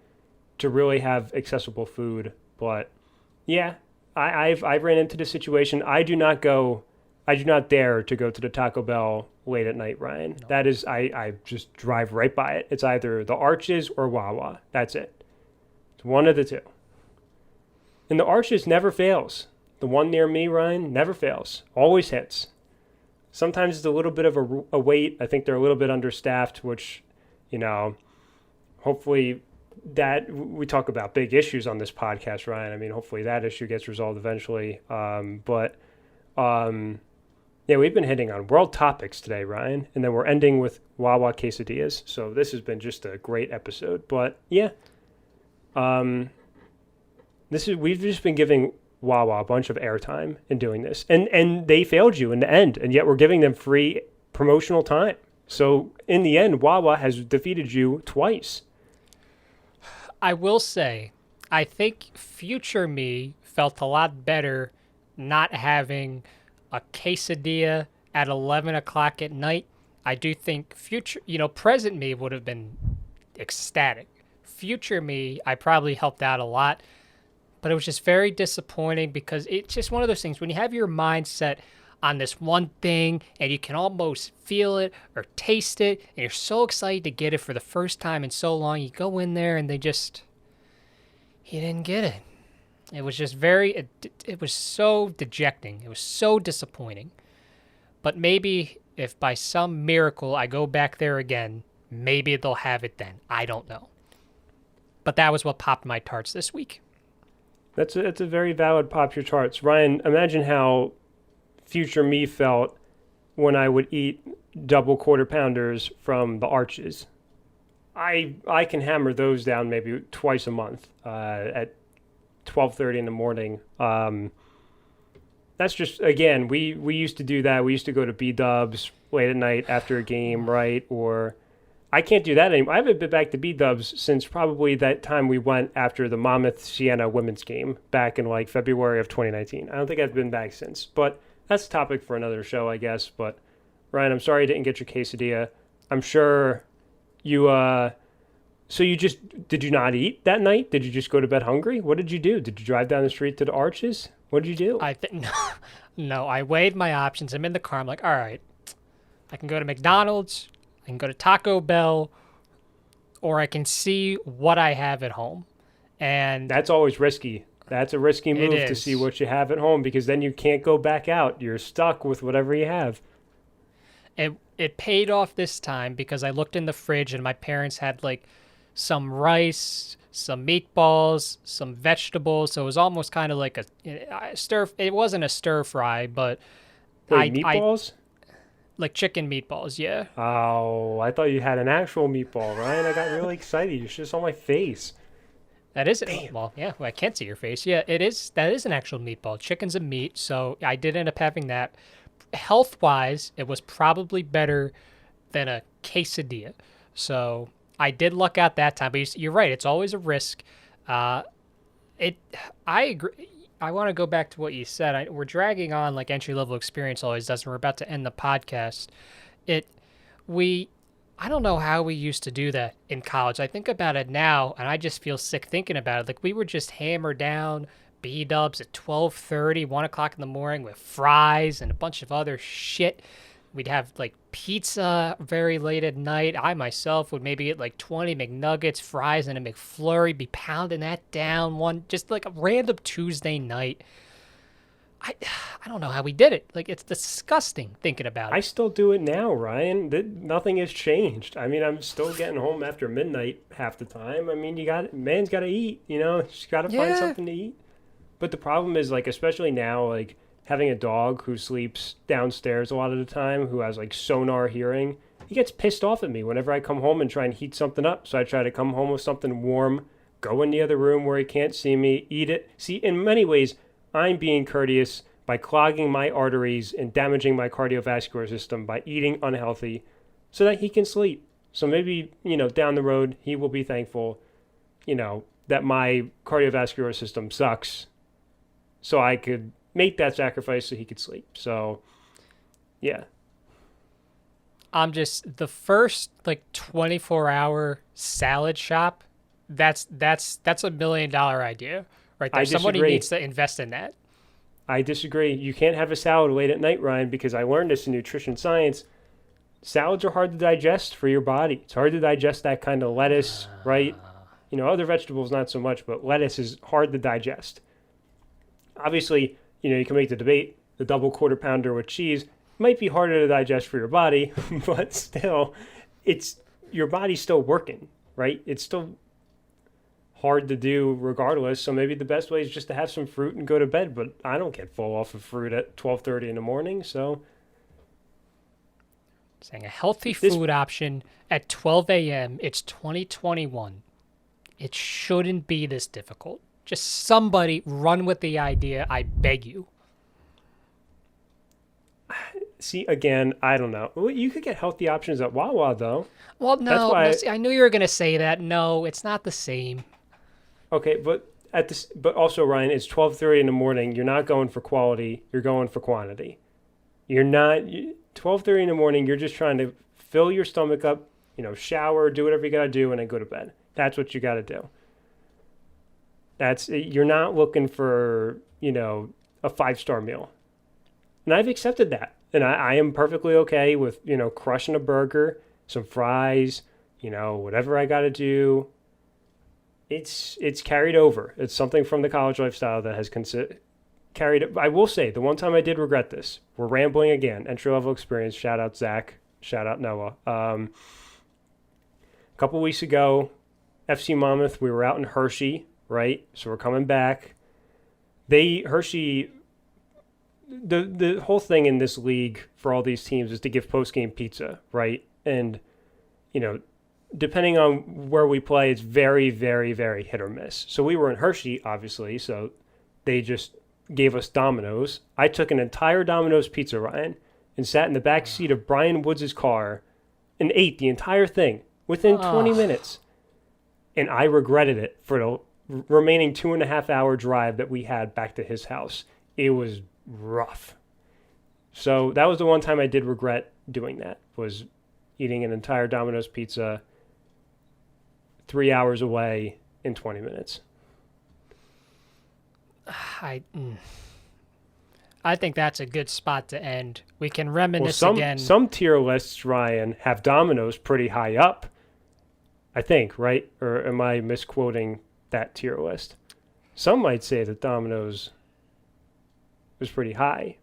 to really have accessible food. But yeah, I've ran into this situation. I do not dare to go to the Taco Bell late at night, Ryan. No. That is, I just drive right by it. It's either the Arches or Wawa. That's it. It's one of the two. And the Arches never fails. The one near me, Ryan, never fails. Always hits. Sometimes it's a little bit of a wait. I think they're a little bit understaffed, which, hopefully that we talk about big issues on this podcast, Ryan. I mean, hopefully that issue gets resolved eventually. Yeah, we've been hitting on world topics today, Ryan, and then we're ending with Wawa quesadillas. So this has been just a great episode. But yeah, we've just been giving Wawa a bunch of airtime in doing this, and they failed you in the end, and yet we're giving them free promotional time. So in the end, Wawa has defeated you twice. I will say, I think future me felt a lot better not having a quesadilla at 11 o'clock at night. I do think present me would have been ecstatic. Future me, I probably helped out a lot, but it was just very disappointing because it's just one of those things when you have your mindset on this one thing and you can almost feel it or taste it and you're so excited to get it for the first time in so long, you go in there and you didn't get it. It was just it was so dejecting. It was so disappointing. But maybe if by some miracle I go back there again, maybe they'll have it then. I don't know. But that was what popped my tarts this week. That's a very valid pop your tarts. Ryan, imagine how future me felt when I would eat double quarter pounders from the Arches. I can hammer those down maybe twice a month at 12:30 in the morning. That's just, again, we used to do that. We used to go to B-Dubs late at night after a game, right? Or I can't do that anymore. I haven't been back to B-Dubs since probably that time we went after the Monmouth Siena women's game back in like February of 2019. I don't think I've been back since. But that's a topic for another show, I guess. But Ryan, I'm sorry you didn't get your quesadilla. I'm sure you so did you not eat that night? Did you just go to bed hungry? What did you do? Did you drive down the street to the Arches? What did you do? I think no, I weighed my options. I'm in the car. I'm like, all right, I can go to McDonald's, I can go to Taco Bell, or I can see what I have at home. And that's always risky. That's a risky move to see what you have at home because then you can't go back out. You're stuck with whatever you have. It paid off this time because I looked in the fridge and my parents had like some rice, some meatballs, some vegetables. So it was almost kind of like a stir. It wasn't a stir fry, but meatballs? Like chicken meatballs, yeah. Oh, I thought you had an actual meatball, Ryan. I got really excited. You just saw my face. That is it. Well, yeah, I can't see your face. Yeah, it is. That is an actual meatball. Chicken's a meat, so I did end up having that. Health-wise, it was probably better than a quesadilla. So I did luck out that time. But you're right. It's always a risk. I agree. I want to go back to what you said. We're dragging on like entry-level experience always does, and we're about to end the podcast. I don't know how we used to do that in college. I think about it now, and I just feel sick thinking about it. Like, we would just hammer down B-dubs at 12:30, 1 o'clock in the morning with fries and a bunch of other shit. We'd have, like, pizza very late at night. I myself would maybe get, like, 20 McNuggets, fries, and a McFlurry, be pounding that down just like a random Tuesday night. I don't know how we did it. Like, it's disgusting thinking about it. I still do it now, Ryan. Nothing has changed. I mean, I'm still getting home after midnight half the time. I mean, man's got to eat, just got to find something to eat. But the problem is, like, especially now, like, having a dog who sleeps downstairs a lot of the time, who has, like, sonar hearing, he gets pissed off at me whenever I come home and try and heat something up. So I try to come home with something warm, go in the other room where he can't see me, eat it. See, in many ways, I'm being courteous by clogging my arteries and damaging my cardiovascular system by eating unhealthy so that he can sleep. So maybe, down the road, he will be thankful, that my cardiovascular system sucks so I could make that sacrifice so he could sleep. So, yeah. I'm just the first like 24-hour salad shop. That's a $1 million idea right there. I Somebody disagree. needs to invest in that. I disagree. You can't have a salad late at night, Ryan, because I learned this in nutrition science. Salads are hard to digest for your body. It's hard to digest that kind of lettuce, right? Other vegetables not so much, but lettuce is hard to digest. Obviously, you can make the debate. The double quarter pounder with cheese might be harder to digest for your body, but still, your body's still working, right? It's still hard to do regardless. So maybe the best way is just to have some fruit and go to bed. But I don't get full off of fruit at 12:30 in the morning. So saying a healthy food option at 12 a.m. It's 2021. It shouldn't be this difficult. Just somebody run with the idea. I beg you. See, again, I don't know. Well, you could get healthy options at Wawa, though. Well, no, see, I knew you were going to say that. No, it's not the same. Okay, but also, Ryan, it's 12:30 in the morning. You're not going for quality. You're going for quantity. You're not 12:30 in the morning. You're just trying to fill your stomach up. Shower, do whatever you got to do, and then go to bed. That's what you got to do. You're not looking for a 5-star meal, and I've accepted that, and I am perfectly okay with crushing a burger, some fries, whatever I got to do. It's carried over. It's something from the college lifestyle that has carried it. I will say, the one time I did regret this, we're rambling again, entry-level experience, shout out Zach, shout out Noah. A couple weeks ago, FC Monmouth, we were out in Hershey, right? So we're coming back. Hershey, the whole thing in this league for all these teams is to give post-game pizza, right? And, depending on where we play, it's very, very, very hit or miss. So we were in Hershey, obviously, so they just gave us Domino's. I took an entire Domino's pizza, Ryan, and sat in the back seat of Brian Woods' car and ate the entire thing within 20 minutes. And I regretted it for the remaining 2.5-hour drive that we had back to his house. It was rough. So that was the one time I did regret doing that, was eating an entire Domino's pizza 3 hours away in 20 minutes. I think that's a good spot to end. We can reminisce again. Some tier lists, Ryan, have Domino's pretty high up, I think, right? Or am I misquoting that tier list? Some might say that Domino's was pretty high.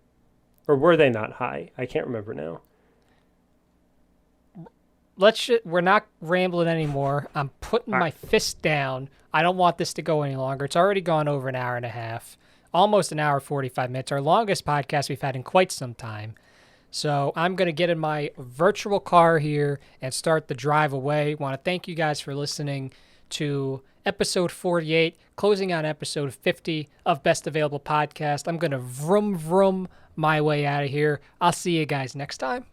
Or were they not high? I can't remember now. We're not rambling anymore. I'm putting my fist down. I don't want this to go any longer. It's already gone over an hour and a half, almost an hour, 45 minutes, our longest podcast we've had in quite some time. So I'm going to get in my virtual car here and start the drive away. Want to thank you guys for listening to episode 48, closing on episode 50 of Best Available Podcast. I'm going to vroom my way out of here. I'll see you guys next time.